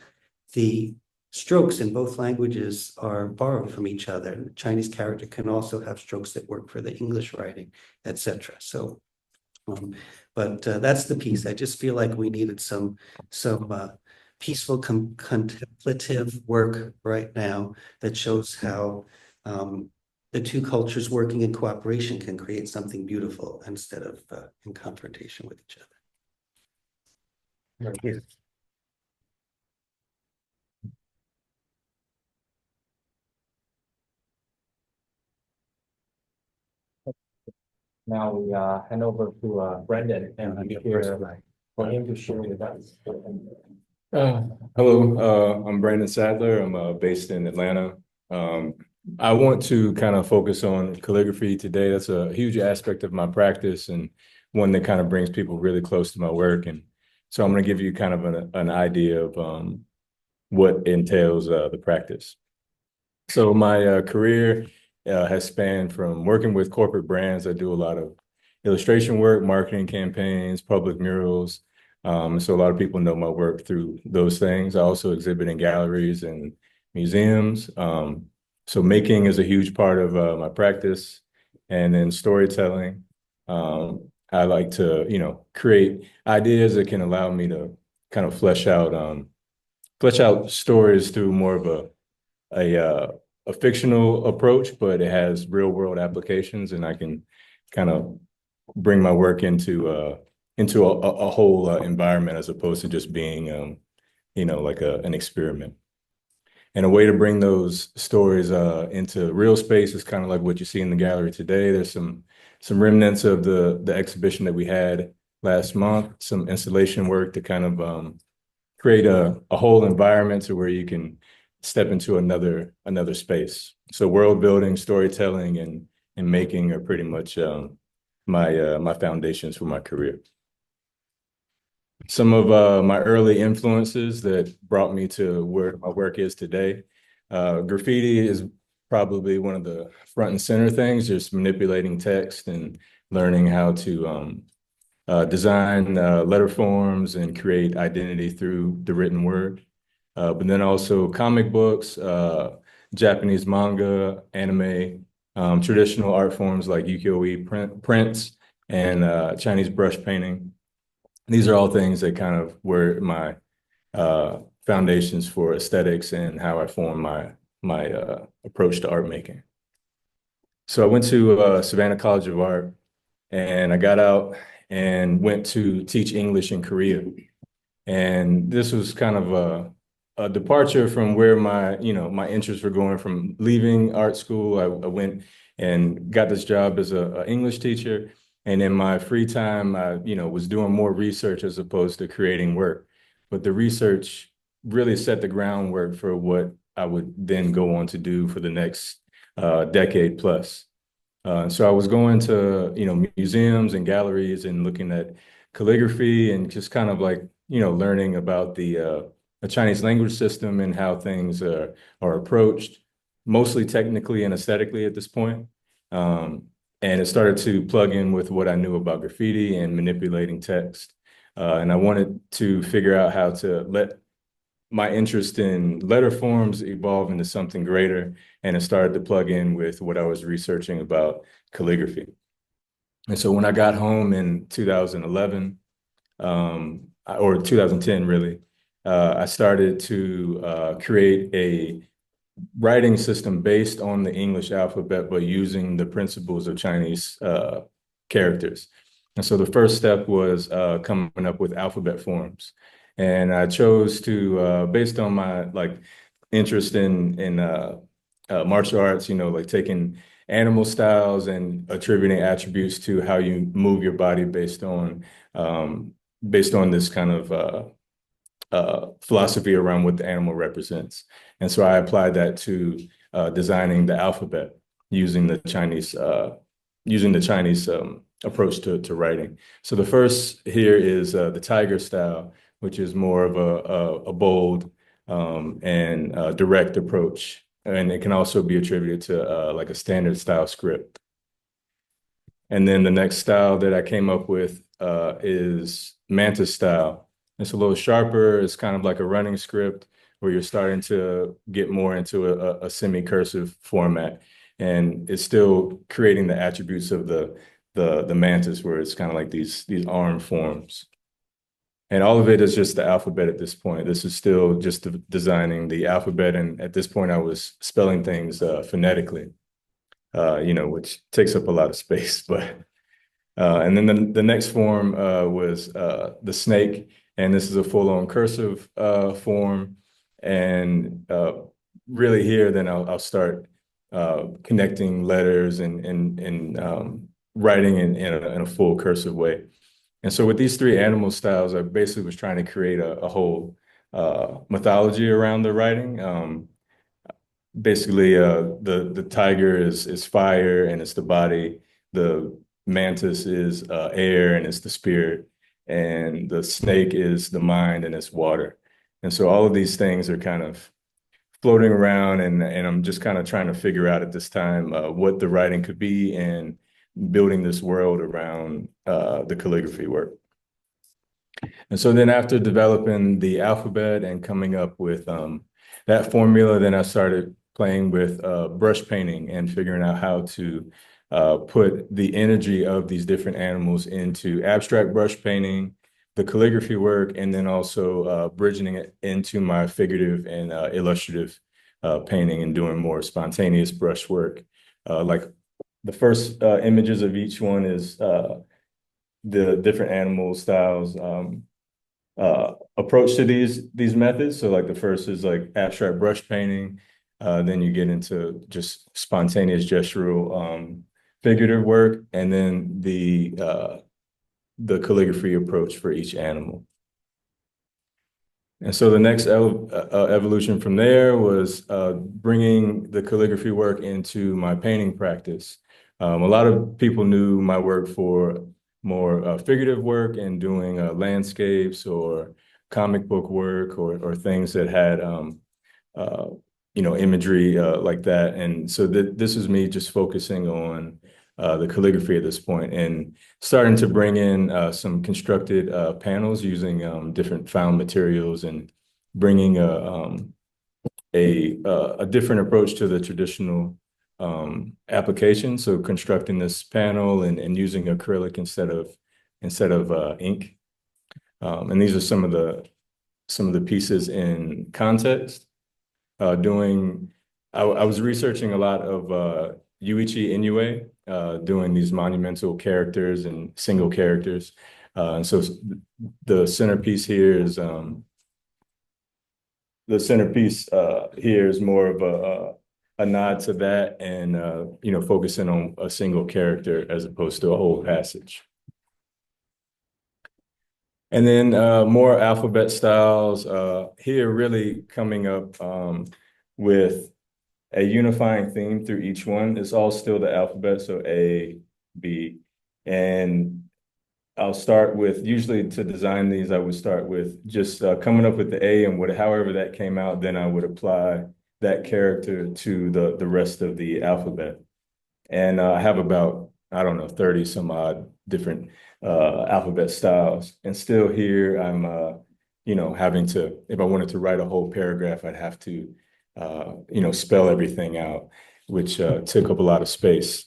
[SPEAKER 3] the strokes in both languages are borrowed from each other. The Chinese character can also have strokes that work for the English writing, etc. So, but that's the piece. I just feel like we needed some peaceful contemplative work right now that shows how the two cultures working in cooperation can create something beautiful instead of in confrontation with each other. Yes.
[SPEAKER 1] Now we hand over to Brandon and for him to share with us.
[SPEAKER 4] Hello, I'm Brandon Sadler. I'm based in Atlanta. I want to kind of focus on calligraphy today. That's a huge aspect of my practice and one that kind of brings people really close to my work. And so I'm going to give you kind of an idea of what entails the practice. So my career has spanned from working with corporate brands. I do a lot of illustration work, marketing campaigns, public murals. So a lot of people know my work through those things. I also exhibit in galleries and museums. So making is a huge part of my practice. And then storytelling. I like to, create ideas that can allow me to kind of flesh out stories through more of a fictional approach, but it has real world applications, and I can kind of bring my work into a whole environment as opposed to just being, like an experiment. And a way to bring those stories into real space is kind of like what you see in the gallery today. There's some remnants of the exhibition that we had last month, some installation work to kind of create a whole environment to where you can step into another space. So world building, storytelling, and making are pretty much my foundations for my career. Some of my early influences that brought me to where my work is today. Graffiti is probably one of the front and center things, just manipulating text and learning how to design letter forms and create identity through the written word. But then also comic books, Japanese manga, anime, traditional art forms like ukiyo-e prints, and Chinese brush painting. These are all things that kind of where my foundations for aesthetics and how I form my approach to art making. So I went to Savannah College of Art, and I got out and went to teach English in Korea. And this was kind of a departure from where my interests were going. From leaving art school, I went and got this job as a English teacher. And in my free time, I, was doing more research as opposed to creating work. But the research really set the groundwork for what I would then go on to do for the next decade plus. So I was going to, museums and galleries and looking at calligraphy and just kind of like, learning about the Chinese language system and how things are approached, mostly technically and aesthetically at this point. And it started to plug in with what I knew about graffiti and manipulating text. And I wanted to figure out how to let my interest in letter forms evolve into something greater. And it started to plug in with what I was researching about calligraphy. And so when I got home in 2011, or 2010, really, I started to create a writing system based on the English alphabet, but using the principles of Chinese characters. And so the first step was coming up with alphabet forms. And I chose to, based on my interest in martial arts, like taking animal styles and attributing attributes to how you move your body based on this kind of philosophy around what the animal represents. And so I applied that to designing the alphabet using the Chinese approach to writing. So the first here is the tiger style, which is more of a bold and direct approach. And it can also be attributed to like a standard style script. And then the next style that I came up with is mantis style. It's a little sharper. It's kind of like a running script where you're starting to get more into a semi-cursive format. And it's still creating the attributes of the mantis, where it's kind of like these arm forms. And all of it is just the alphabet at this point. This is still just designing the alphabet. And at this point, I was spelling things phonetically, which takes up a lot of space. But and then the next form was the snake. And this is a full-on cursive form. And really here, then I'll start connecting letters and writing in a full cursive way. And so with these three animal styles, I basically was trying to create a whole mythology around the writing. Basically, the tiger is fire and it's the body. The mantis is air and it's the spirit. And the snake is the mind and it's water. And so all of these things are kind of floating around, and I'm just kind of trying to figure out at this time what the writing could be and building this world around the calligraphy work. And so then after developing the alphabet and coming up with that formula, then I started playing with brush painting and figuring out how to put the energy of these different animals into abstract brush painting, the calligraphy work, and then also bridging it into my figurative and illustrative painting and doing more spontaneous brush work. Like the first images of each one is the different animal styles approach to these methods. So like the first is like abstract brush painting. Then you get into just spontaneous gestural figurative work, and then the calligraphy approach for each animal. And so the next evolution from there was bringing the calligraphy work into my painting practice. A lot of people knew my work for more figurative work and doing landscapes or comic book work or things that had imagery like that. And so this is me just focusing on the calligraphy at this point and starting to bring in some constructed panels using different found materials and bringing a different approach to the traditional application. So constructing this panel and using acrylic instead of ink. And these are some of some of the pieces in context. I was researching a lot of Yuichi Inoue, doing these monumental characters and single characters. And so the centerpiece here is more of a nod to that, and focusing on a single character as opposed to a whole passage. And then more alphabet styles here, really coming up with a unifying theme through each one. It's all still the alphabet, so A, B, and I'll start with, usually to design these, I would start with just coming up with the A, and however that came out, then I would apply that character to the rest of the alphabet. And I have about, I don't know, 30 some odd different alphabet styles. And still here, I'm, having to, if I wanted to write a whole paragraph, I'd have to, spell everything out, which took up a lot of space.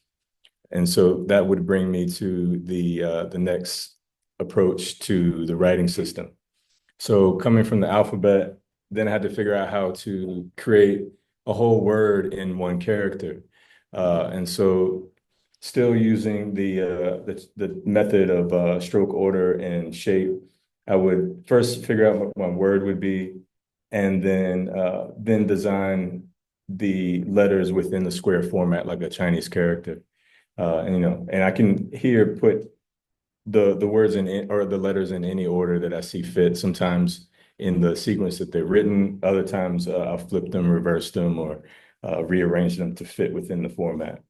[SPEAKER 4] And so that would bring me to the next approach to the writing system. So coming from the alphabet, then I had to figure out how to create a whole word in one character. And so still using the method of stroke order and shape, I would first figure out what my word would be, and then design the letters within the square format like a Chinese character. And I can here put the words or the letters in any order that I see fit. Sometimes in the sequence that they're written, other times I'll flip them, reverse them, or rearrange them to fit within the format.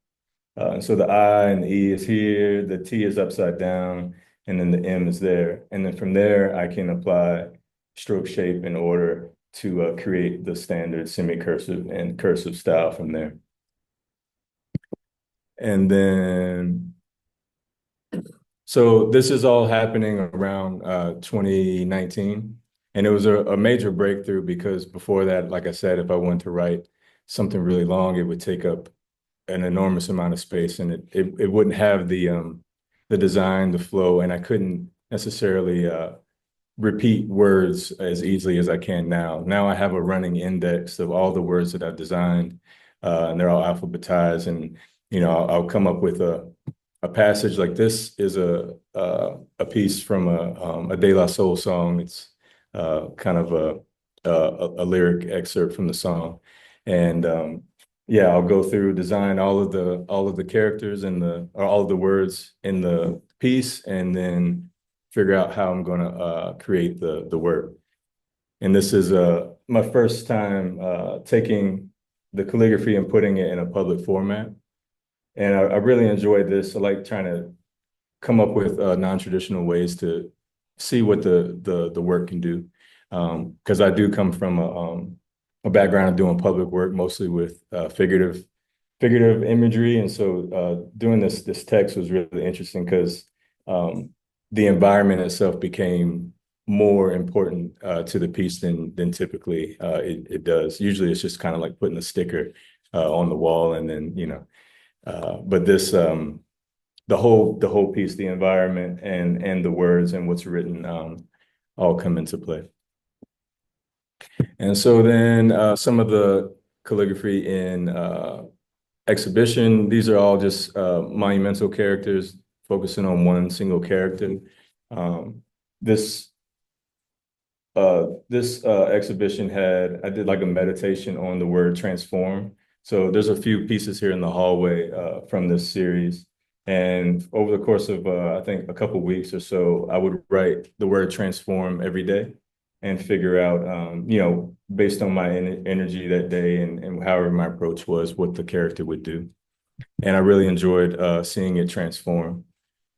[SPEAKER 4] So the I and the E is here, the T is upside down, and then the M is there. And then from there, I can apply stroke, shape, and order to create the standard semi-cursive and cursive style from there. And then, so this is all happening around 2019. And it was a major breakthrough because before that, like I said, if I wanted to write something really long, it would take up an enormous amount of space, and it wouldn't have the design, the flow, and I couldn't necessarily repeat words as easily as I can now. Now I have a running index of all the words that I've designed, and they're all alphabetized, and I'll come up with a passage like this is a piece from a De La Soul song. It's kind of a lyric excerpt from the song, and I'll go through, design all of the characters or all of the words in the piece, and then figure out how I'm going to create the word. And this is my first time taking the calligraphy and putting it in a public format. And I really enjoyed this. I like trying to come up with non-traditional ways to see what the work can do. Because I do come from a background of doing public work, mostly with figurative imagery. And so doing this text was really interesting because the environment itself became more important to the piece than typically it does. Usually it's just kind of like putting a sticker on the wall, and then, but this, the whole piece, the environment and the words and what's written all come into play. And so then some of the calligraphy in exhibition, these are all just monumental characters focusing on one single character. This exhibition I did like a meditation on the word transform. So there's a few pieces here in the hallway from this series. And over the course of, I think, a couple of weeks or so, I would write the word transform every day and figure out, based on my energy that day and however my approach was, what the character would do. And I really enjoyed seeing it transform.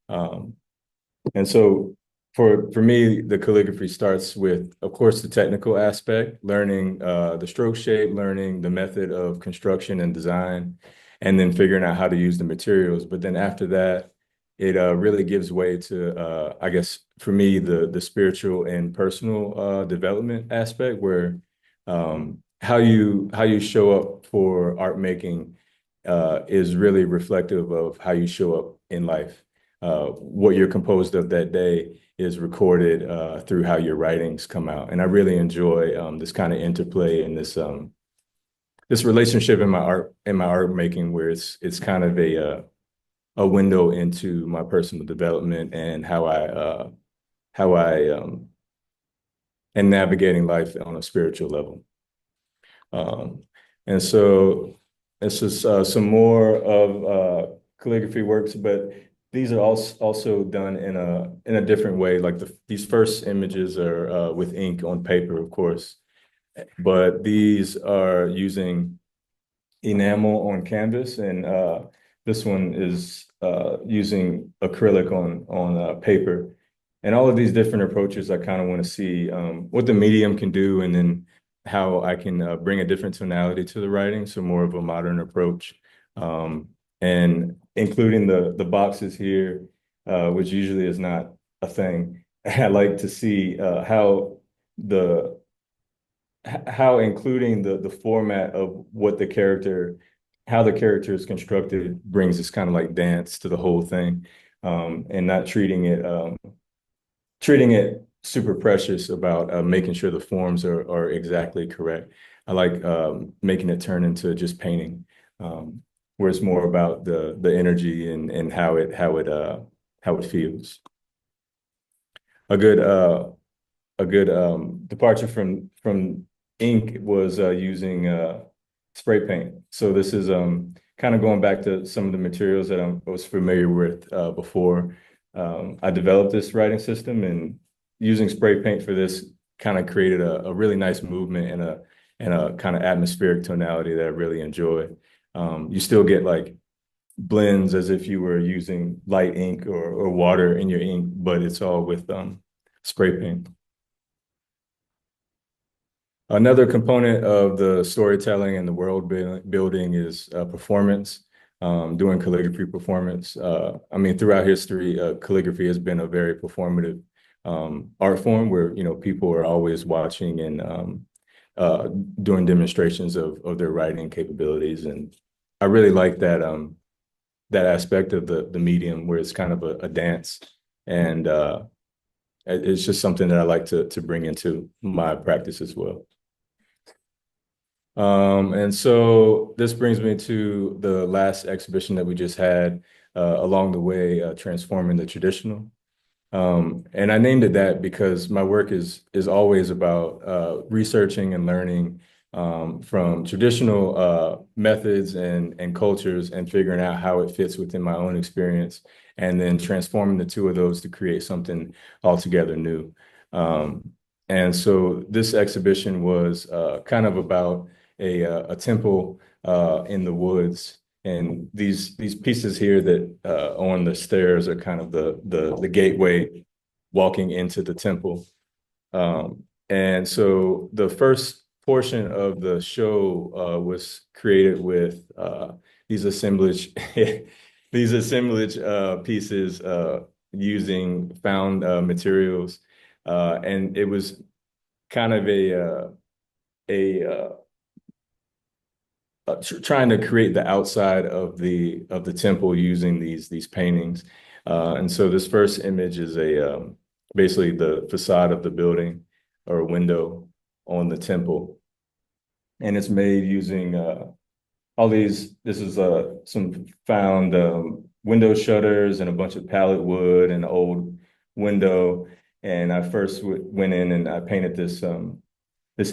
[SPEAKER 4] And so for me, the calligraphy starts with, of course, the technical aspect, learning the stroke shape, learning the method of construction and design, and then figuring out how to use the materials. But then after that, it really gives way to, I guess, for me, the spiritual and personal development aspect, where how you show up for art making is really reflective of how you show up in life. What you're composed of that day is recorded through how your writings come out. And I really enjoy this kind of interplay and this relationship in my art making, where it's kind of a window into my personal development and how I am navigating life on a spiritual level. And so it's just some more of calligraphy works, but these are also done in a different way. Like these first images are with ink on paper, of course, but these are using enamel on canvas, and this one is using acrylic on paper. And all of these different approaches, I kind of want to see what the medium can do, and then how I can bring a different tonality to the writing, so more of a modern approach. And including the boxes here, which usually is not a thing. I like to see how including the format of how the character is constructed brings this kind of like dance to the whole thing, and not treating it super precious about making sure the forms are exactly correct. I like making it turn into just painting, where it's more about the energy and how it feels. A good departure from ink was using spray paint. So this is kind of going back to some of the materials that I was familiar with before I developed this writing system, and using spray paint for this kind of created a really nice movement and a kind of atmospheric tonality that I really enjoy. You still get like blends as if you were using light ink or water in your ink, but it's all with spray paint. Another component of the storytelling and the world building is performance, doing calligraphy performance. I mean, throughout history, calligraphy has been a very performative art form where, people are always watching and doing demonstrations of their writing capabilities. And I really like that aspect of the medium, where it's kind of a dance, and it's just something that I like to bring into my practice as well. And so this brings me to the last exhibition that we just had, along the way, transforming the traditional. And I named it that because my work is always about researching and learning from traditional methods and cultures, and figuring out how it fits within my own experience, and then transforming the two of those to create something altogether new. And so this exhibition was kind of about a temple in the woods, and these pieces here that on the stairs are kind of the gateway walking into the temple. And so the first portion of the show was created with these assemblage pieces using found materials, and it was kind of trying to create the outside of the temple using these paintings. And so this first image is basically the facade of the building, or a window on the temple, and it's made using all these. This is some found window shutters and a bunch of pallet wood and an old window. And I first went in and I painted this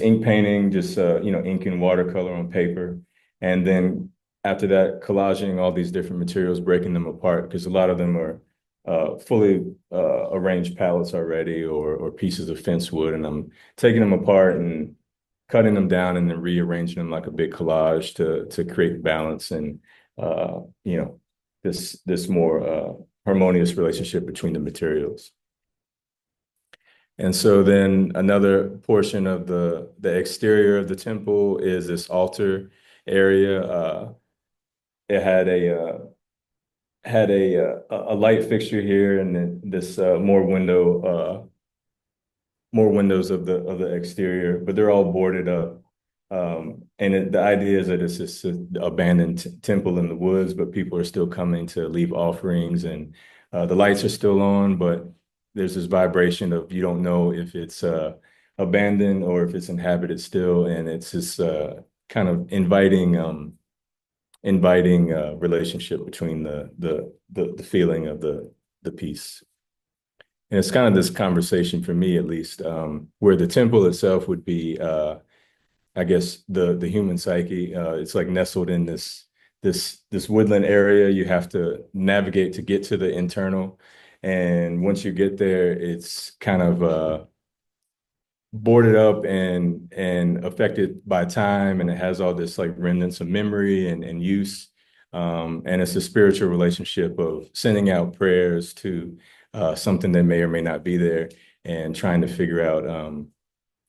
[SPEAKER 4] ink painting, just ink and watercolor on paper. And then after that, collaging all these different materials, breaking them apart, because a lot of them are fully arranged pallets already, or pieces of fence wood. And I'm taking them apart and cutting them down, and then rearranging them like a big collage to create balance and this more harmonious relationship between the materials. And so then another portion of the exterior of the temple is this altar area. It had a light fixture here, and then this more windows of the exterior, but they're all boarded up. And the idea is that it's just an abandoned temple in the woods, but people are still coming to leave offerings, and the lights are still on, but there's this vibration of you don't know if it's abandoned or if it's inhabited still, and it's this kind of inviting relationship between the feeling of the piece. And it's kind of this conversation for me, at least, where the temple itself would be, I guess, the human psyche. It's like nestled in this woodland area. You have to navigate to get to the internal, and once you get there, it's kind of boarded up and affected by time, and it has all this like remnants of memory and use. And it's a spiritual relationship of sending out prayers to something that may or may not be there, and trying to figure out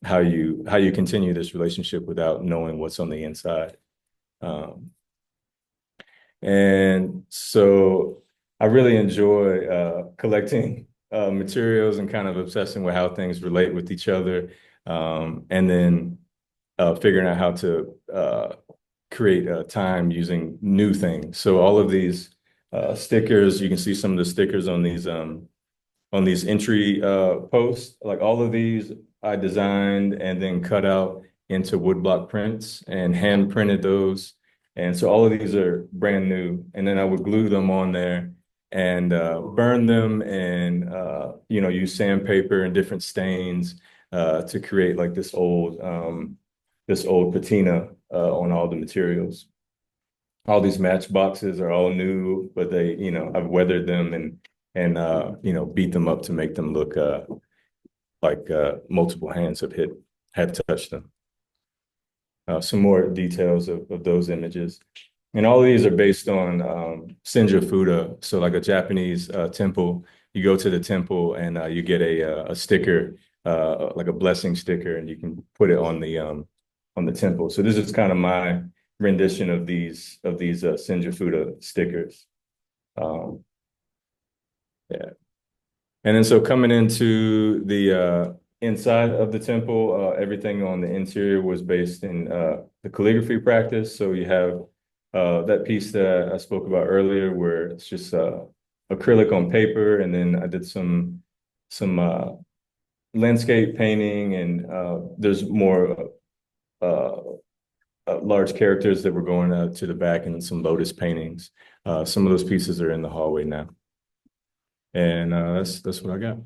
[SPEAKER 4] how you continue this relationship without knowing what's on the inside. And so I really enjoy collecting materials and kind of obsessing with how things relate with each other, and then figuring out how to create time using new things. So all of these stickers, you can see some of the stickers on these entry posts. Like all of these I designed and then cut out into woodblock prints and hand printed those. And so all of these are brand new. And then I would glue them on there and burn them, and use sandpaper and different stains to create like this old patina on all the materials. All these matchboxes are all new, but they, I've weathered them and beat them up to make them look like multiple hands have touched them. Some more details of those images. And all of these are based on Senja Fuda. So like a Japanese temple, you go to the temple and you get a sticker, like a blessing sticker, and you can put it on the temple. So this is kind of my rendition of these Senja Fuda stickers. Yeah. And then so coming into the inside of the temple, everything on the interior was based in the calligraphy practice. So you have that piece that I spoke about earlier, where it's just acrylic on paper, and then I did some landscape painting, and there's more large characters that were going to the back, and some lotus paintings. Some of those pieces are in the hallway now. And that's what I got.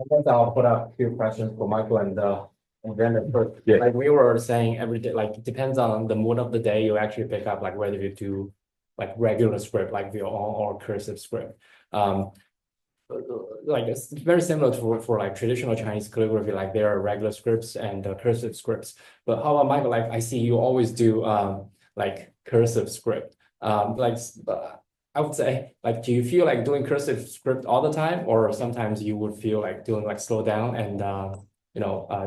[SPEAKER 1] I guess I'll put up a few questions for Michael and Brandon first.
[SPEAKER 4] Yeah.
[SPEAKER 1] Like we were saying, every day, like it depends on the mood of the day, you actually pick up like whether you do like regular script, like your own, or cursive script. Like it's very similar for like traditional Chinese calligraphy, like there are regular scripts and cursive scripts. But how about Michael? Like I see you always do like cursive script. I would say, like, do you feel like doing cursive script all the time, or sometimes you would feel like doing like slow down and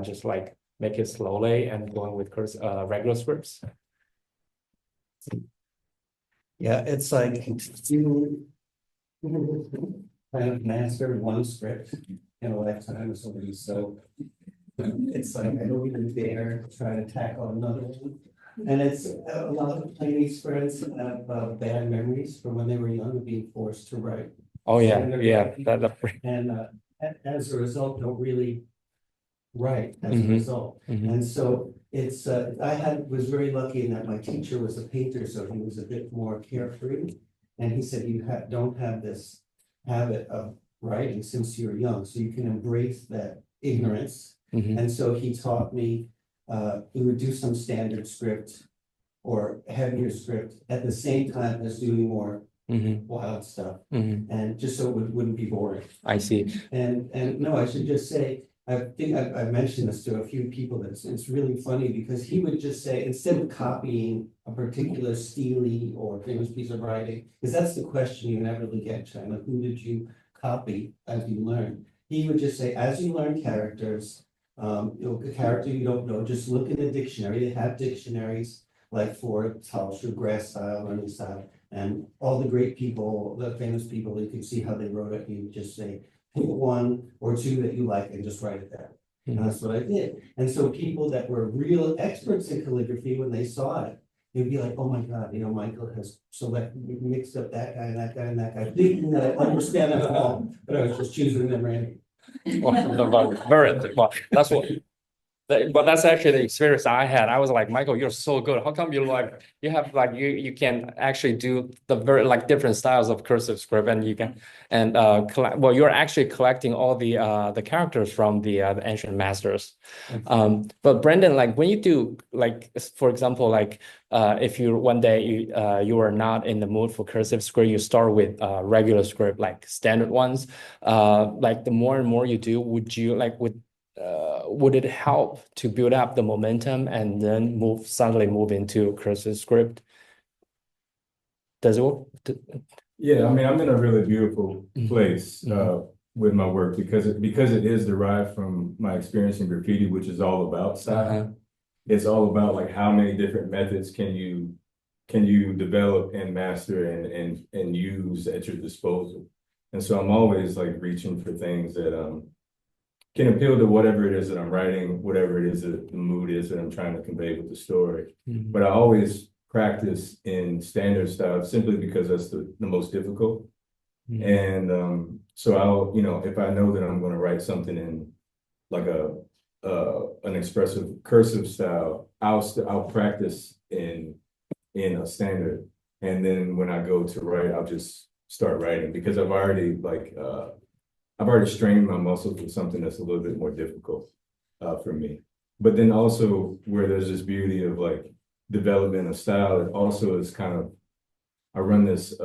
[SPEAKER 1] just like make it slowly and going with regular scripts?
[SPEAKER 3] Yeah, it's like you kind of master one script in a lifetime or something. So it's like I don't even dare try to tackle another one. And it's a lot of Chinese friends have bad memories from when they were young of being forced to write.
[SPEAKER 1] Oh yeah,
[SPEAKER 3] And as a result, don't really write as a result. And so it's was very lucky in that my teacher was a painter, so he was a bit more carefree. And he said, you don't have this habit of writing since you were young, so you can embrace that ignorance. And so he taught me he would do some standard script or heavier script at the same time as doing more wild stuff, and just so it wouldn't be boring.
[SPEAKER 1] I see.
[SPEAKER 3] And no, I should just say, I think I've mentioned this to a few people, that it's really funny because he would just say, instead of copying a particular stele or famous piece of writing, because that's the question you never really get in China, who did you copy as you learn? He would just say, as you learn characters, a character you don't know, just look in the dictionary. They have dictionaries like for Taoshu, grass style, learning style, and all the great people, the famous people, you can see how they wrote it. You just say, pick one or two that you like and just write it down. And that's what I did. And so people that were real experts in calligraphy, when they saw it, they'd be like, oh my God, Michael has mixed up that guy and that guy and that guy, thinking that I understand them all, but I was just choosing them randomly.
[SPEAKER 1] Well, that's what. But that's actually the experience I had. I was like, Michael, you're so good. How come you have like you can actually do the very like different styles of cursive script, and you can collect, well, you're actually collecting all the characters from the ancient masters. But Brandon, like when you do like, for example, like if you one day you are not in the mood for cursive script, you start with regular script like standard ones. Like the more and more you do, would it help to build up the momentum and then suddenly move into cursive script? Does it work?
[SPEAKER 4] Yeah, I mean, I'm in a really beautiful place with my work because it is derived from my experience in graffiti, which is all about style. It's all about like how many different methods can you develop and master and use at your disposal. And so I'm always like reaching for things that can appeal to whatever it is that I'm writing, whatever it is that the mood is that I'm trying to convey with the story. But I always practice in standard style simply because that's the most difficult. And so I'll, if I know that I'm going to write something in like an expressive cursive style, I'll practice in a standard. And then when I go to write, I'll just start writing because I've already strained my muscles with something that's a little bit more difficult for me. But then also where there's this beauty of like development of style, it also is kind of, I run this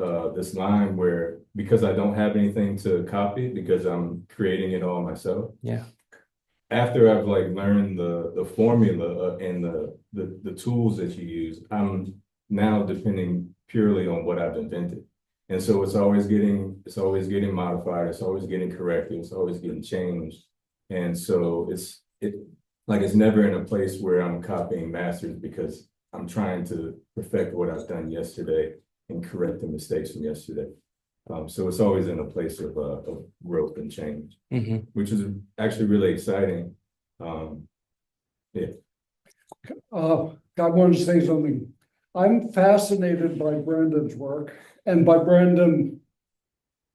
[SPEAKER 4] line where because I don't have anything to copy because I'm creating it all myself.
[SPEAKER 1] Yeah.
[SPEAKER 4] After I've like learned the formula and the tools that you use, I'm now depending purely on what I've invented. And so it's always getting modified, it's always getting corrected, it's always getting changed. And so it's never in a place where I'm copying masters because I'm trying to perfect what I've done yesterday and correct the mistakes from yesterday. So it's always in a place of growth and change, which is actually really exciting. Yeah.
[SPEAKER 2] I want to say something. I'm fascinated by Brandon's work and by Brandon,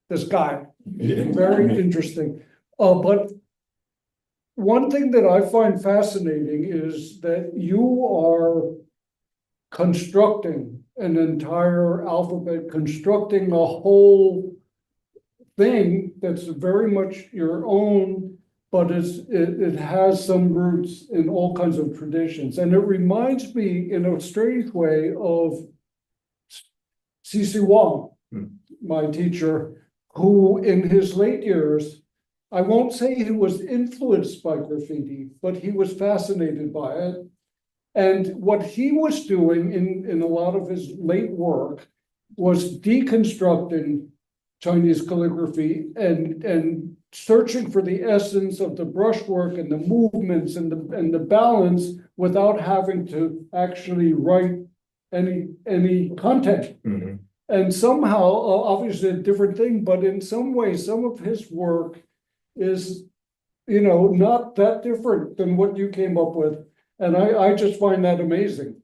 [SPEAKER 2] this guy. Very interesting. But one thing that I find fascinating is that you are constructing an entire alphabet, constructing a whole thing that's very much your own, but it has some roots in all kinds of traditions. And it reminds me in a strange way of C.C. Wong, my teacher, who in his late years, I won't say he was influenced by graffiti, but he was fascinated by it. And what he was doing in a lot of his late work was deconstructing Chinese calligraphy and searching for the essence of the brushwork and the movements and the balance without having to actually write any content. And somehow, obviously a different thing, but in some ways, some of his work is, not that different than what you came up with. And I just find that amazing.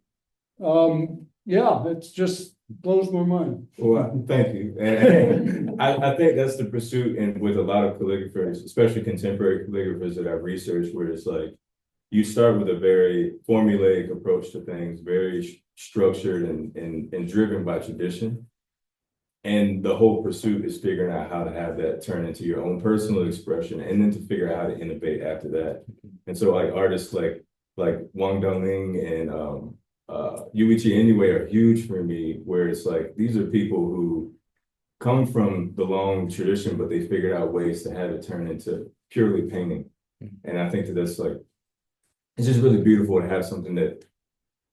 [SPEAKER 2] Yeah, it's just blows my mind.
[SPEAKER 4] Well, thank you. And I think that's the pursuit, and with a lot of calligraphers, especially contemporary calligraphers that I've researched, where it's like you start with a very formulaic approach to things, very structured and driven by tradition. And the whole pursuit is figuring out how to have that turn into your own personal expression, and then to figure out how to innovate after that. And so like artists like Wang Dongling and Yuichi Inoue are huge for me, where it's like these are people who come from the long tradition, but they figured out ways to have it turn into purely painting. And I think that's like, it's just really beautiful to have something that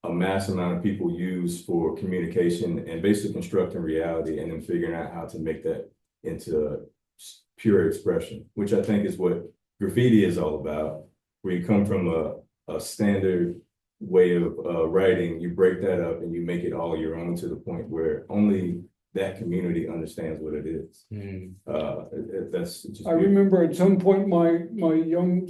[SPEAKER 4] a mass amount of people use for communication and basically constructing reality, and then figuring out how to make that into pure expression, which I think is what graffiti is all about, where you come from a standard way of writing, you break that up and you make it all your own to the point where only that community understands what it is. That's just
[SPEAKER 2] I remember at some point, my young,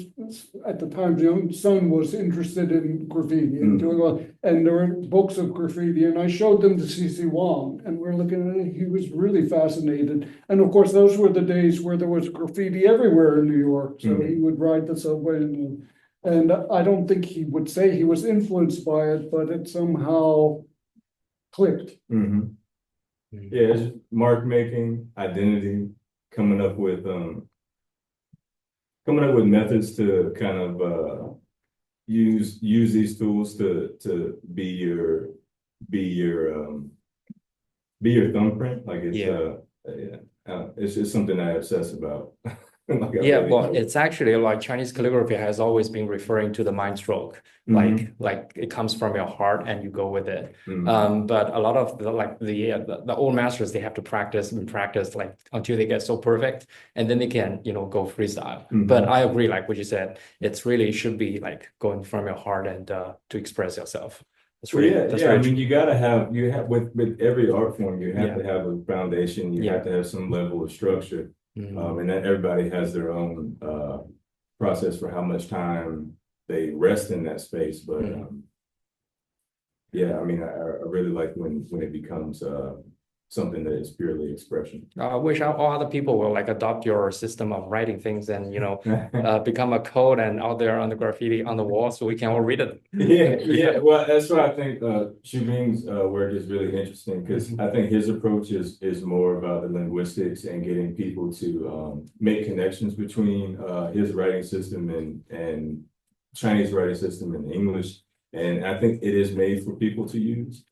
[SPEAKER 2] at the time, young son was interested in graffiti and doing all, and there were books of graffiti, and I showed them to C.C. Wong, and we're looking at it, he was really fascinated. And of course, those were the days where there was graffiti everywhere in New York, so he would ride the subway and I don't think he would say he was influenced by it, but it somehow clicked.
[SPEAKER 4] Yeah, it's just mark making, identity, coming up with methods to kind of use these tools to be your thumbprint. Like it's just something I obsess about. Like
[SPEAKER 1] well, it's actually like Chinese calligraphy has always been referring to the mind stroke, like it comes from your heart and you go with it. But a lot of the old masters, they have to practice and practice like until they get so perfect, and then they can go freestyle. But I agree, like what you said, it's really should be like going from your heart and to express yourself. That's really
[SPEAKER 4] I mean, you have with every art form, you have to have a foundation. You have to have some level of structure. And then everybody has their own process for how much time they rest in that space. But I mean, I really like when it becomes something that is purely expression.
[SPEAKER 1] I wish all other people will like adopt your system of writing things and become a code and out there on the graffiti on the wall so we can all read it.
[SPEAKER 4] Well, that's why I think Shubing's work is really interesting, because I think his approach is more about the linguistics and getting people to make connections between his writing system and Chinese writing system and English. And I think it is made for people to use.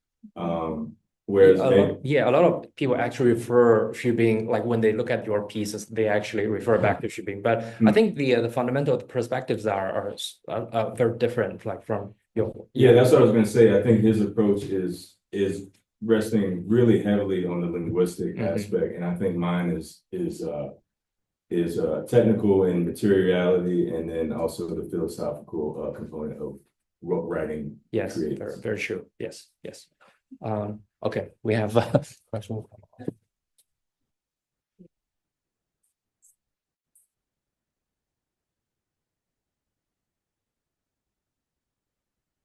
[SPEAKER 4] Whereas
[SPEAKER 1] a lot of people actually refer Shubing, like when they look at your pieces, they actually refer back to Shubing. But I think the fundamental perspectives are very different, like from your.
[SPEAKER 4] That's what I was going to say. I think his approach is resting really heavily on the linguistic aspect, and I think mine is technical in materiality, and then also the philosophical component of what writing creates.
[SPEAKER 1] Very, very true. Yes. Okay, we have a question.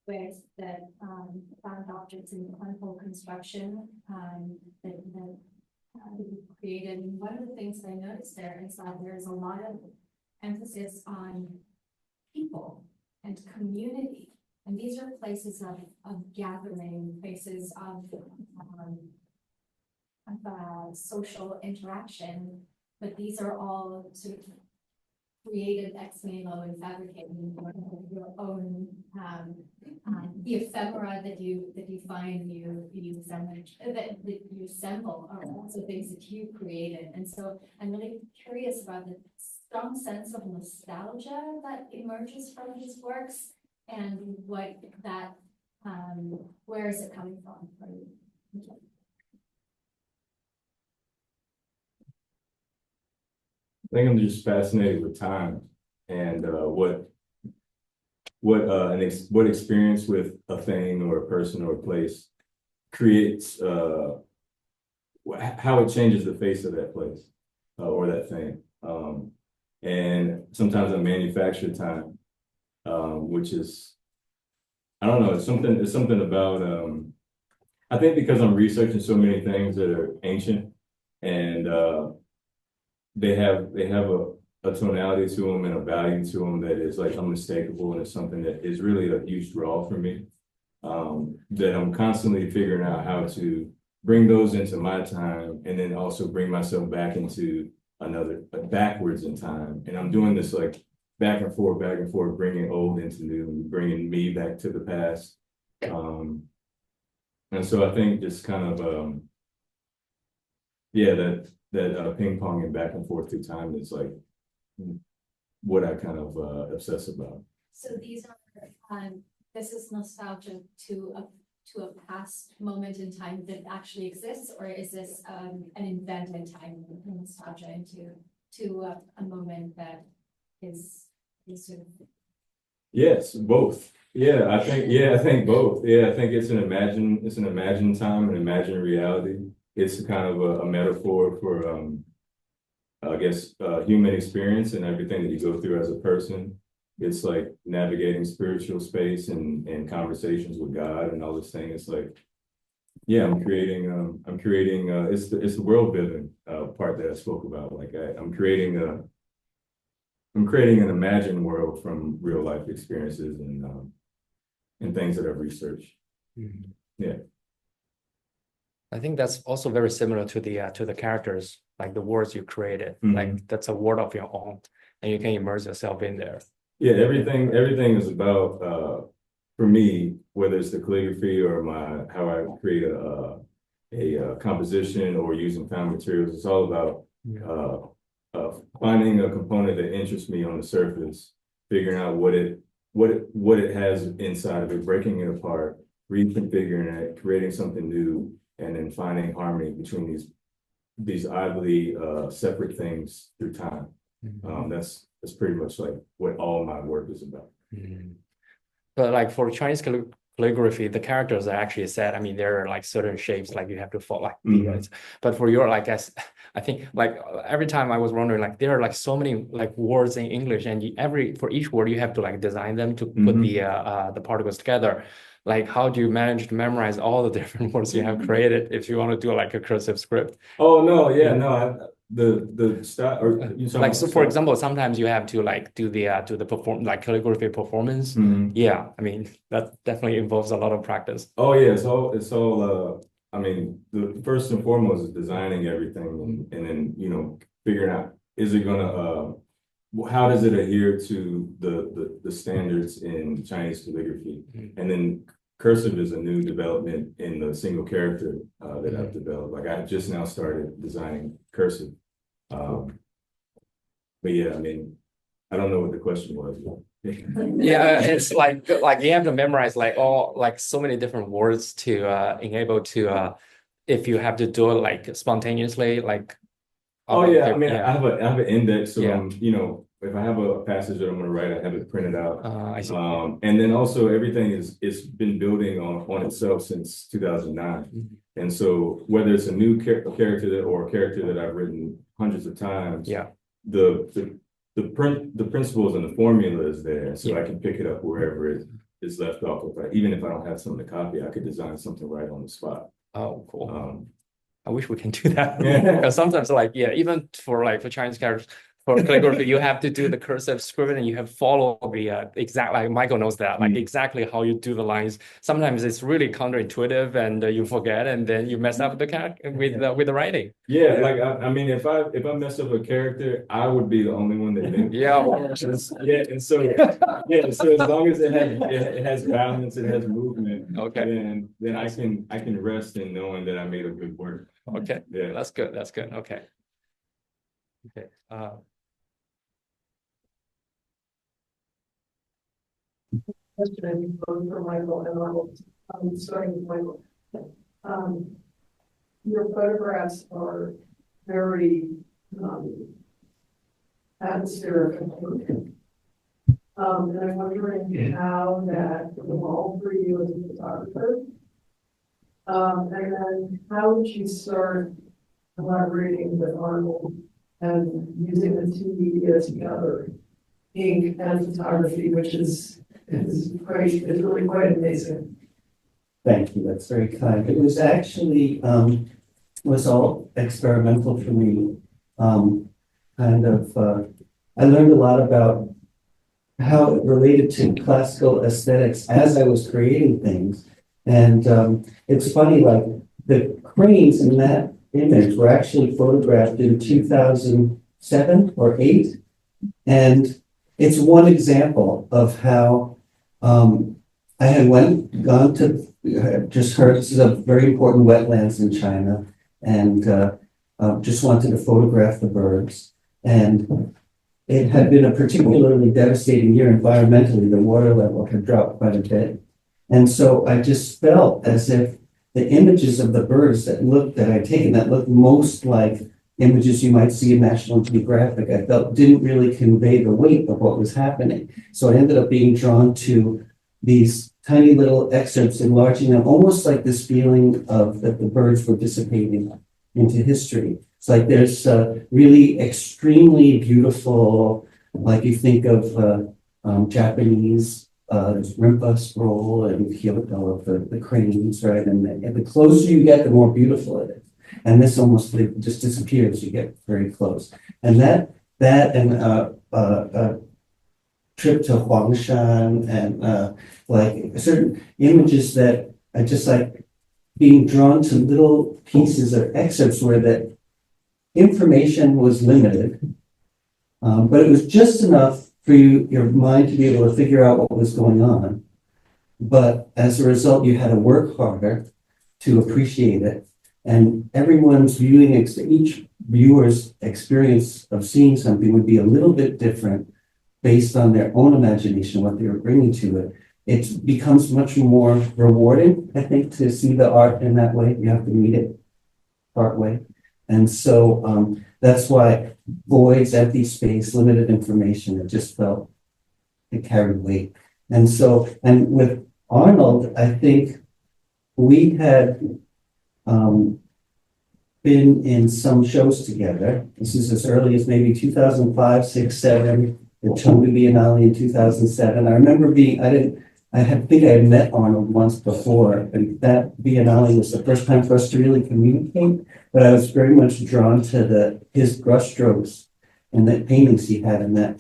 [SPEAKER 5] Whereas the found objects in clinical construction that you created. One of the things I noticed there is that there's a lot of emphasis on people and community. And these are places of gathering, places of social interaction, but these are all sort of created ex nihilo and fabricated in your own the ephemera that you find you assemble are also things that you created. And so I'm really curious about the strong sense of nostalgia that emerges from these works. And what that, where is it coming from for you?
[SPEAKER 4] I think I'm just fascinated with time and what experience with a thing or a person or a place creates, how it changes the face of that place or that thing. And sometimes I manufacture time. Which is, I don't know, it's something about, I think because I'm researching so many things that are ancient and they have a tonality to them and a value to them that is like unmistakable, and it's something that is really a huge draw for me, that I'm constantly figuring out how to bring those into my time and then also bring myself back into backwards in time. And I'm doing this like back and forth, bringing old into new, bringing me back to the past. And so I think just kind of, that ping-ponging back and forth through time is like what I kind of obsess about.
[SPEAKER 5] So these are, this is nostalgia to a past moment in time that actually exists, or is this an invented time nostalgia to a moment that is sort of.
[SPEAKER 4] Yes, both. I think both. I think it's an imagined time, an imagined reality. it's kind of a metaphor for, I guess, human experience and everything that you go through as a person. It's like navigating spiritual space and conversations with God and all this thing. It's like, yeah, I'm creating, it's the world building, part that I spoke about. Like I'm creating an imagined world from real life experiences and things that I've researched.
[SPEAKER 1] Mhm.
[SPEAKER 4] Yeah.
[SPEAKER 1] I think that's also very similar to the characters, like the words you created. Like that's a world of your own, and you can immerse yourself in there.
[SPEAKER 4] Yeah, everything is about for me, whether it's the calligraphy or how I create a composition or using found materials. It's all about finding a component that interests me on the surface, figuring out what it has inside of it, breaking it apart, reconfiguring it, creating something new, and then finding harmony between these oddly separate things through time. That's pretty much like what all my work is about.
[SPEAKER 1] But like for Chinese calligraphy, the characters are actually set. I mean, there are like certain shapes like you have to follow. Like but for your like, I think like every time I was wondering, like there are like so many like words in English, and for each word you have to like design them to put the particles together. Like, how do you manage to memorize all the different words you have created if you want to do like a cursive script?
[SPEAKER 4] Oh no, yeah, no. The style, or you
[SPEAKER 1] like, so for example, sometimes you have to like do the like calligraphy performance. Yeah, I mean that definitely involves a lot of practice.
[SPEAKER 4] Oh yeah, it's all I mean, the first and foremost is designing everything and then figuring out, is it gonna how does it adhere to the standards in Chinese calligraphy? And then cursive is a new development in the single character that I've developed. Like I just now started designing cursive. But yeah, I mean, I don't know what the question was.
[SPEAKER 1] Yeah, it's like you have to memorize like so many different words to enable to if you have to do it like spontaneously, like.
[SPEAKER 4] Oh yeah, I mean, I have an index, so if I have a passage that I'm gonna write, I have it printed out.
[SPEAKER 1] I see.
[SPEAKER 4] And then also everything it's been building on itself since 2009. And so whether it's a new character or a character that I've written hundreds of times, the principles and the formula is there, so I can pick it up wherever it is left off. Even if I don't have something to copy, I could design something right on the spot.
[SPEAKER 1] Oh, cool. I wish we can do that. Because sometimes like, even for Chinese characters, for calligraphy, you have to do the cursive script and you have to follow the exact, like Michael knows that, like exactly how you do the lines. Sometimes it's really counterintuitive and you forget, and then you mess up with the writing.
[SPEAKER 4] Yeah, like I mean, if I mess up a character, I would be the only one that did. And so as long as it has balance, it has movement, then I can rest in knowing that I made a good work.
[SPEAKER 1] Okay, yeah, that's good. Okay.
[SPEAKER 6] Question for Michael and Arnold. Starting with Michael. Your photographs are very atmospheric and and I'm wondering how that evolved for you as a photographer. And then how did you start collaborating with Arnold and using the two media together, ink and photography, which is really quite amazing.
[SPEAKER 3] Thank you. That's very kind. It was actually was all experimental for me. I learned a lot about how it related to classical aesthetics as I was creating things. And it's funny, like the cranes in that image were actually photographed in 2007 or 8. And it's one example of how I had gone to, just heard this is a very important wetlands in China, and just wanted to photograph the birds. And it had been a particularly devastating year environmentally. The water level had dropped quite a bit. And so I just felt as if the images of the birds that I'd taken that looked most like images you might see in National Geographic, I felt didn't really convey the weight of what was happening. So I ended up being drawn to these tiny little excerpts, enlarging them, almost like this feeling of that the birds were dissipating into history. It's like there's really extremely beautiful, like you think of Japanese rimpa scroll and Kyoto of the cranes, right? And the closer you get, the more beautiful it is. And this almost just disappears. You get very close, and that and trip to Huangshan and like certain images that are just like being drawn to little pieces or excerpts where the information was limited, but it was just enough for your mind to be able to figure out what was going on. But as a result, you had to work harder to appreciate it. And everyone's viewing, each viewer's experience of seeing something would be a little bit different based on their own imagination, what they were bringing to it. It becomes much more rewarding, I think, to see the art in that way. You have to meet it part way. And so that's why voids, empty space, limited information, it just felt, it carried weight. And so, and with Arnold, I think we had been in some shows together. This is as early as maybe 2005, 6, 7, the Chengdu Biennale in 2007. I remember think I had met Arnold once before, and that Biennale was the first time for us to really communicate, but I was very much drawn to his brushstrokes and the paintings he had in that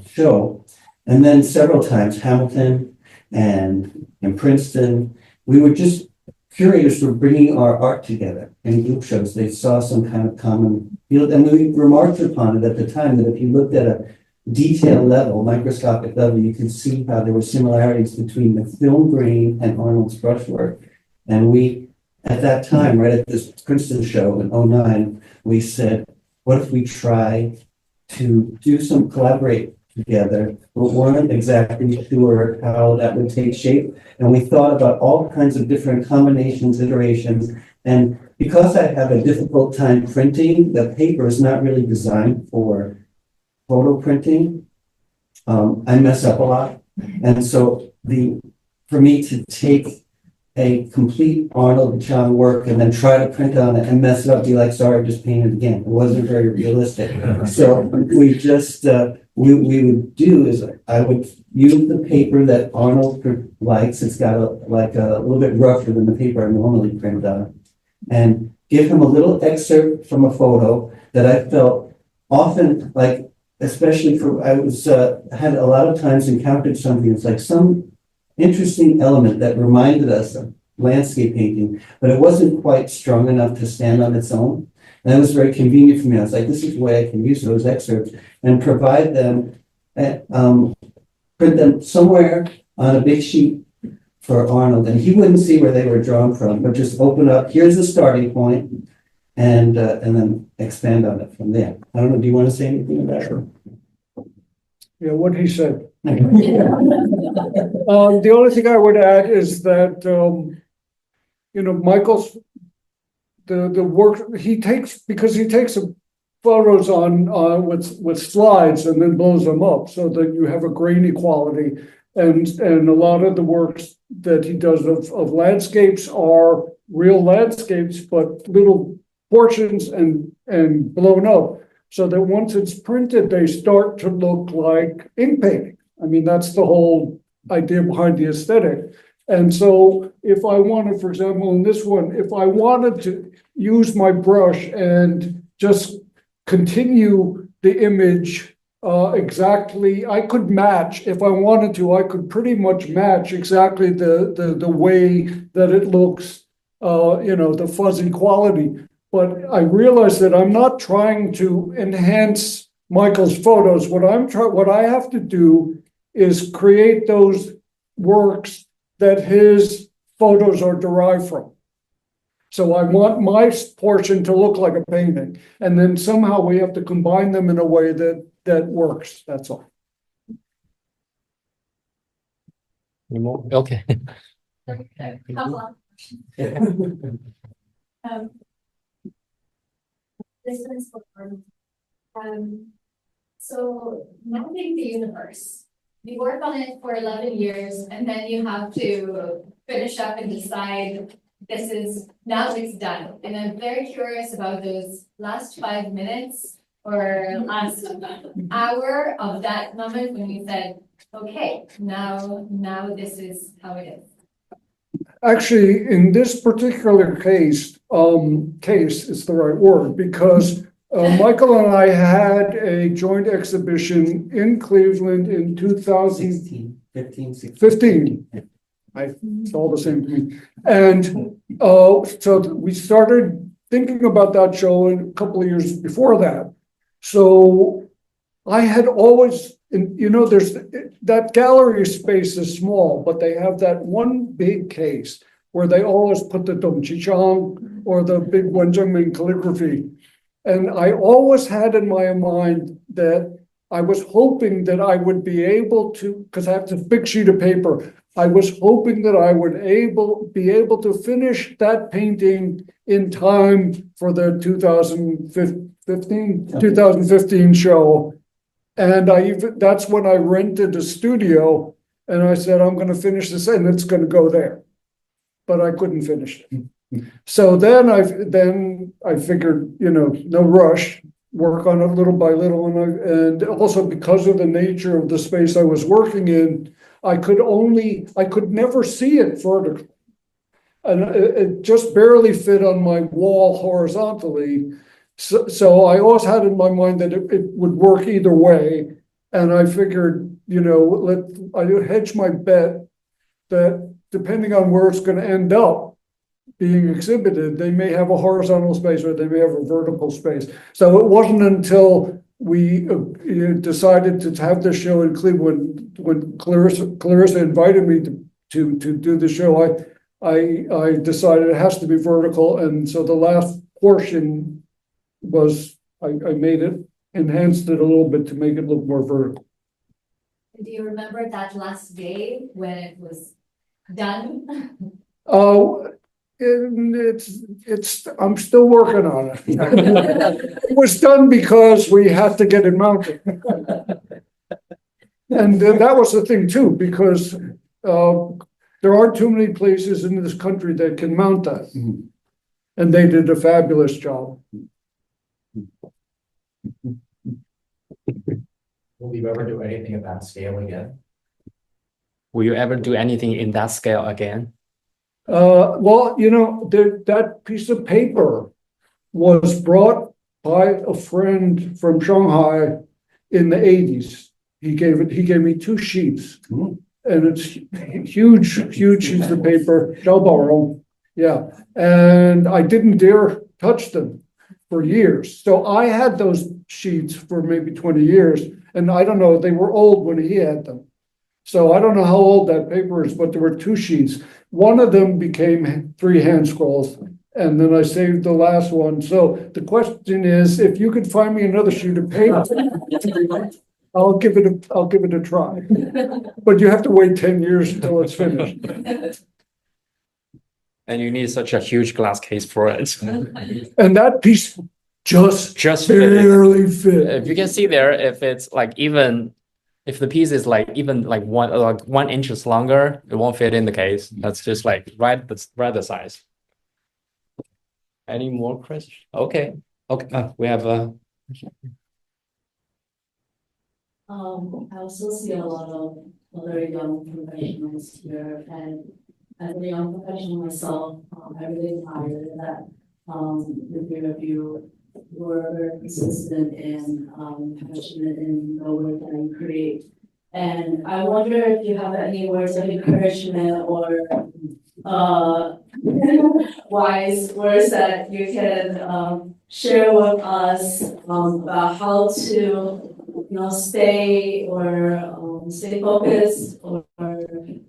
[SPEAKER 3] show. And then several times, Hamilton and in Princeton, we were just curators were bringing our art together in group shows. They saw some kind of common field, and we remarked upon it at the time that if you looked at a detail level, microscopic level, you could see how there were similarities between the film grain and Arnold's brushwork. And we, at that time, right at this Princeton show in 2009, we said, what if we try to do some collaborate together, but weren't exactly sure how that would take shape. And we thought about all kinds of different combinations, iterations. And because I have a difficult time printing, the paper is not really designed for photo printing. I mess up a lot. And so for me to take a complete Arnold Chang work and then try to print on it and mess it up, be like, sorry, I just painted again. It wasn't very realistic. So we just, we would do is I would use the paper that Arnold likes. It's got a little bit rougher than the paper I normally print on, and give him a little excerpt from a photo that I felt often like, especially I had a lot of times encountered something. It's like some interesting element that reminded us of landscape painting, but it wasn't quite strong enough to stand on its own. And that was very convenient for me. I was like, this is the way I can use those excerpts and provide them, print them somewhere on a big sheet for Arnold. And he wouldn't see where they were drawn from, but just open up, here's the starting point, and then expand on it from there. I don't know, do you want to say anything about it? Sure.
[SPEAKER 2] Yeah, what he said. The only thing I would add is that, Michael's, the work he takes, because he takes photos on with slides and then blows them up so that you have a grainy quality. And a lot of the works that he does of landscapes are real landscapes, but little portions and blown up, so that once it's printed, they start to look like ink painting. I mean, that's the whole idea behind the aesthetic. And so if I wanted, for example, in this one, if I wanted to use my brush and just continue the image exactly, I could match, if I wanted to, I could pretty much match exactly the way that it looks, the fuzzy quality. But I realized that I'm not trying to enhance Michael's photos. What I have to do is create those works that his photos are derived from. So I want my portion to look like a painting, and then somehow we have to combine them in a way that works. That's all.
[SPEAKER 1] Any more? Okay.
[SPEAKER 5] Okay, couple of questions. This is for so mapping the universe. You work on it for 11 years, and then you have to finish up and decide this is, now it's done. And I'm very curious about those last 5 minutes or last hour of that moment when you said, okay, now this is how it is.
[SPEAKER 2] Actually, in this particular case is the right word, because Michael and I had a joint exhibition in Cleveland in 2015.
[SPEAKER 3] 15.
[SPEAKER 2] It's all the same to me. And so we started thinking about that show a couple of years before that. So I had always, there's that gallery space is small, but they have that one big case where they always put the Dongqi Chang or the big Wenzhongmen calligraphy. And I always had in my mind that I was hoping that I would be able to, because I have this big sheet of paper, I was hoping that I would be able to finish that painting in time for the 2015 show. And that's when I rented a studio and I said, I'm going to finish this and it's going to go there. But I couldn't finish it. So then I figured, no rush, work on it little by little. And also because of the nature of the space I was working in, I could never see it vertically. And it just barely fit on my wall horizontally. So I always had in my mind that it would work either way. And I figured, I hedge my bet that depending on where it's going to end up being exhibited, they may have a horizontal space or they may have a vertical space. So it wasn't until we decided to have the show in Cleveland when Clarissa invited me to do the show. I decided it has to be vertical, and so the last portion was I made it, enhanced it a little bit to make it look more vertical.
[SPEAKER 5] Do you remember that last day when it was done?
[SPEAKER 2] Oh, I'm still working on it. It was done because we had to get it mounted. And that was the thing too, because there aren't too many places in this country that can mount that. And they did a fabulous job.
[SPEAKER 7] Will you ever do anything at that scale again?
[SPEAKER 1] Will you ever do anything in that scale again?
[SPEAKER 2] Well, that piece of paper was brought by a friend from Shanghai in the 80s. He gave me 2 sheets, and it's huge sheets of paper. Yeah, and I didn't dare touch them for years. So I had those sheets for maybe 20 years, and I don't know, they were old when he had them. So I don't know how old that paper is, but there were 2 sheets. One of them became 3 hand scrolls, and then I saved the last one. So the question is, if you could find me another sheet of paper, I'll give it a try. But you have to wait 10 years until it's finished.
[SPEAKER 1] And you need such a huge glass case for it.
[SPEAKER 2] And that piece just
[SPEAKER 1] fit.
[SPEAKER 2] barely fit.
[SPEAKER 1] If you can see there, if it's if the piece is even 1 inch longer, it won't fit in the case. That's just right the size. Any more questions? Okay. We have
[SPEAKER 8] I also see a lot of other young professionals here, and as a young professional myself, I really admire that the three of you were very persistent and passionate in the work that you create. And I wonder if you have any words of encouragement or wise words that you can share with us about how to stay focused or create.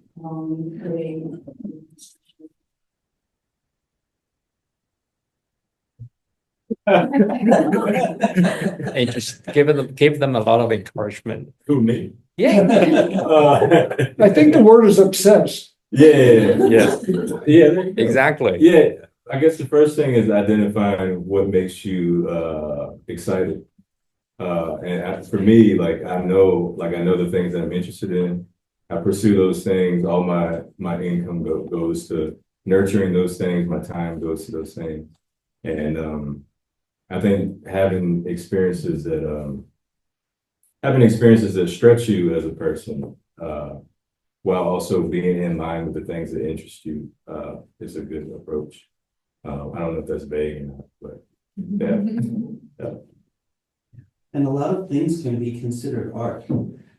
[SPEAKER 1] just give them a lot of encouragement.
[SPEAKER 4] Who, me?
[SPEAKER 1] Yeah.
[SPEAKER 2] I think the word is obsessed.
[SPEAKER 4] Yeah.
[SPEAKER 1] Exactly.
[SPEAKER 4] Yeah. I guess the first thing is identifying what makes you excited. And for me, I know the things that I'm interested in. I pursue those things. All my income goes to nurturing those things, my time goes to those things. And I think having experiences that stretch you as a person, while also being in line with the things that interest you, is a good approach. I don't know if that's vague or not, but yeah.
[SPEAKER 3] And a lot of things can be considered art.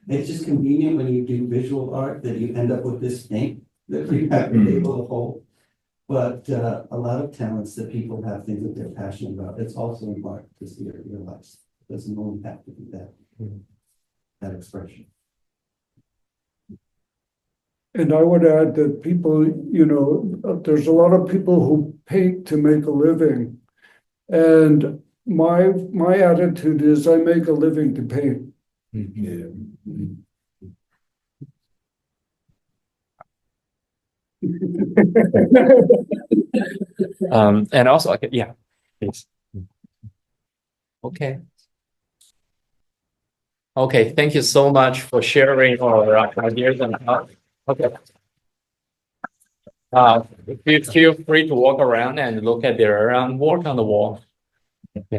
[SPEAKER 3] It's just convenient when you do visual art that you end up with this thing that you have to be able to hold. But a lot of talents that people have, things that they're passionate about, it's also an art to see or realize. It doesn't only have to be that expression.
[SPEAKER 2] And I would add that people, there's a lot of people who paint to make a living. And my attitude is I make a living to paint.
[SPEAKER 4] Yeah.
[SPEAKER 1] And also, okay, yeah, please. Okay. Okay, thank you so much for sharing our ideas and okay. Feel free to walk around and look at their work on the wall. Yeah.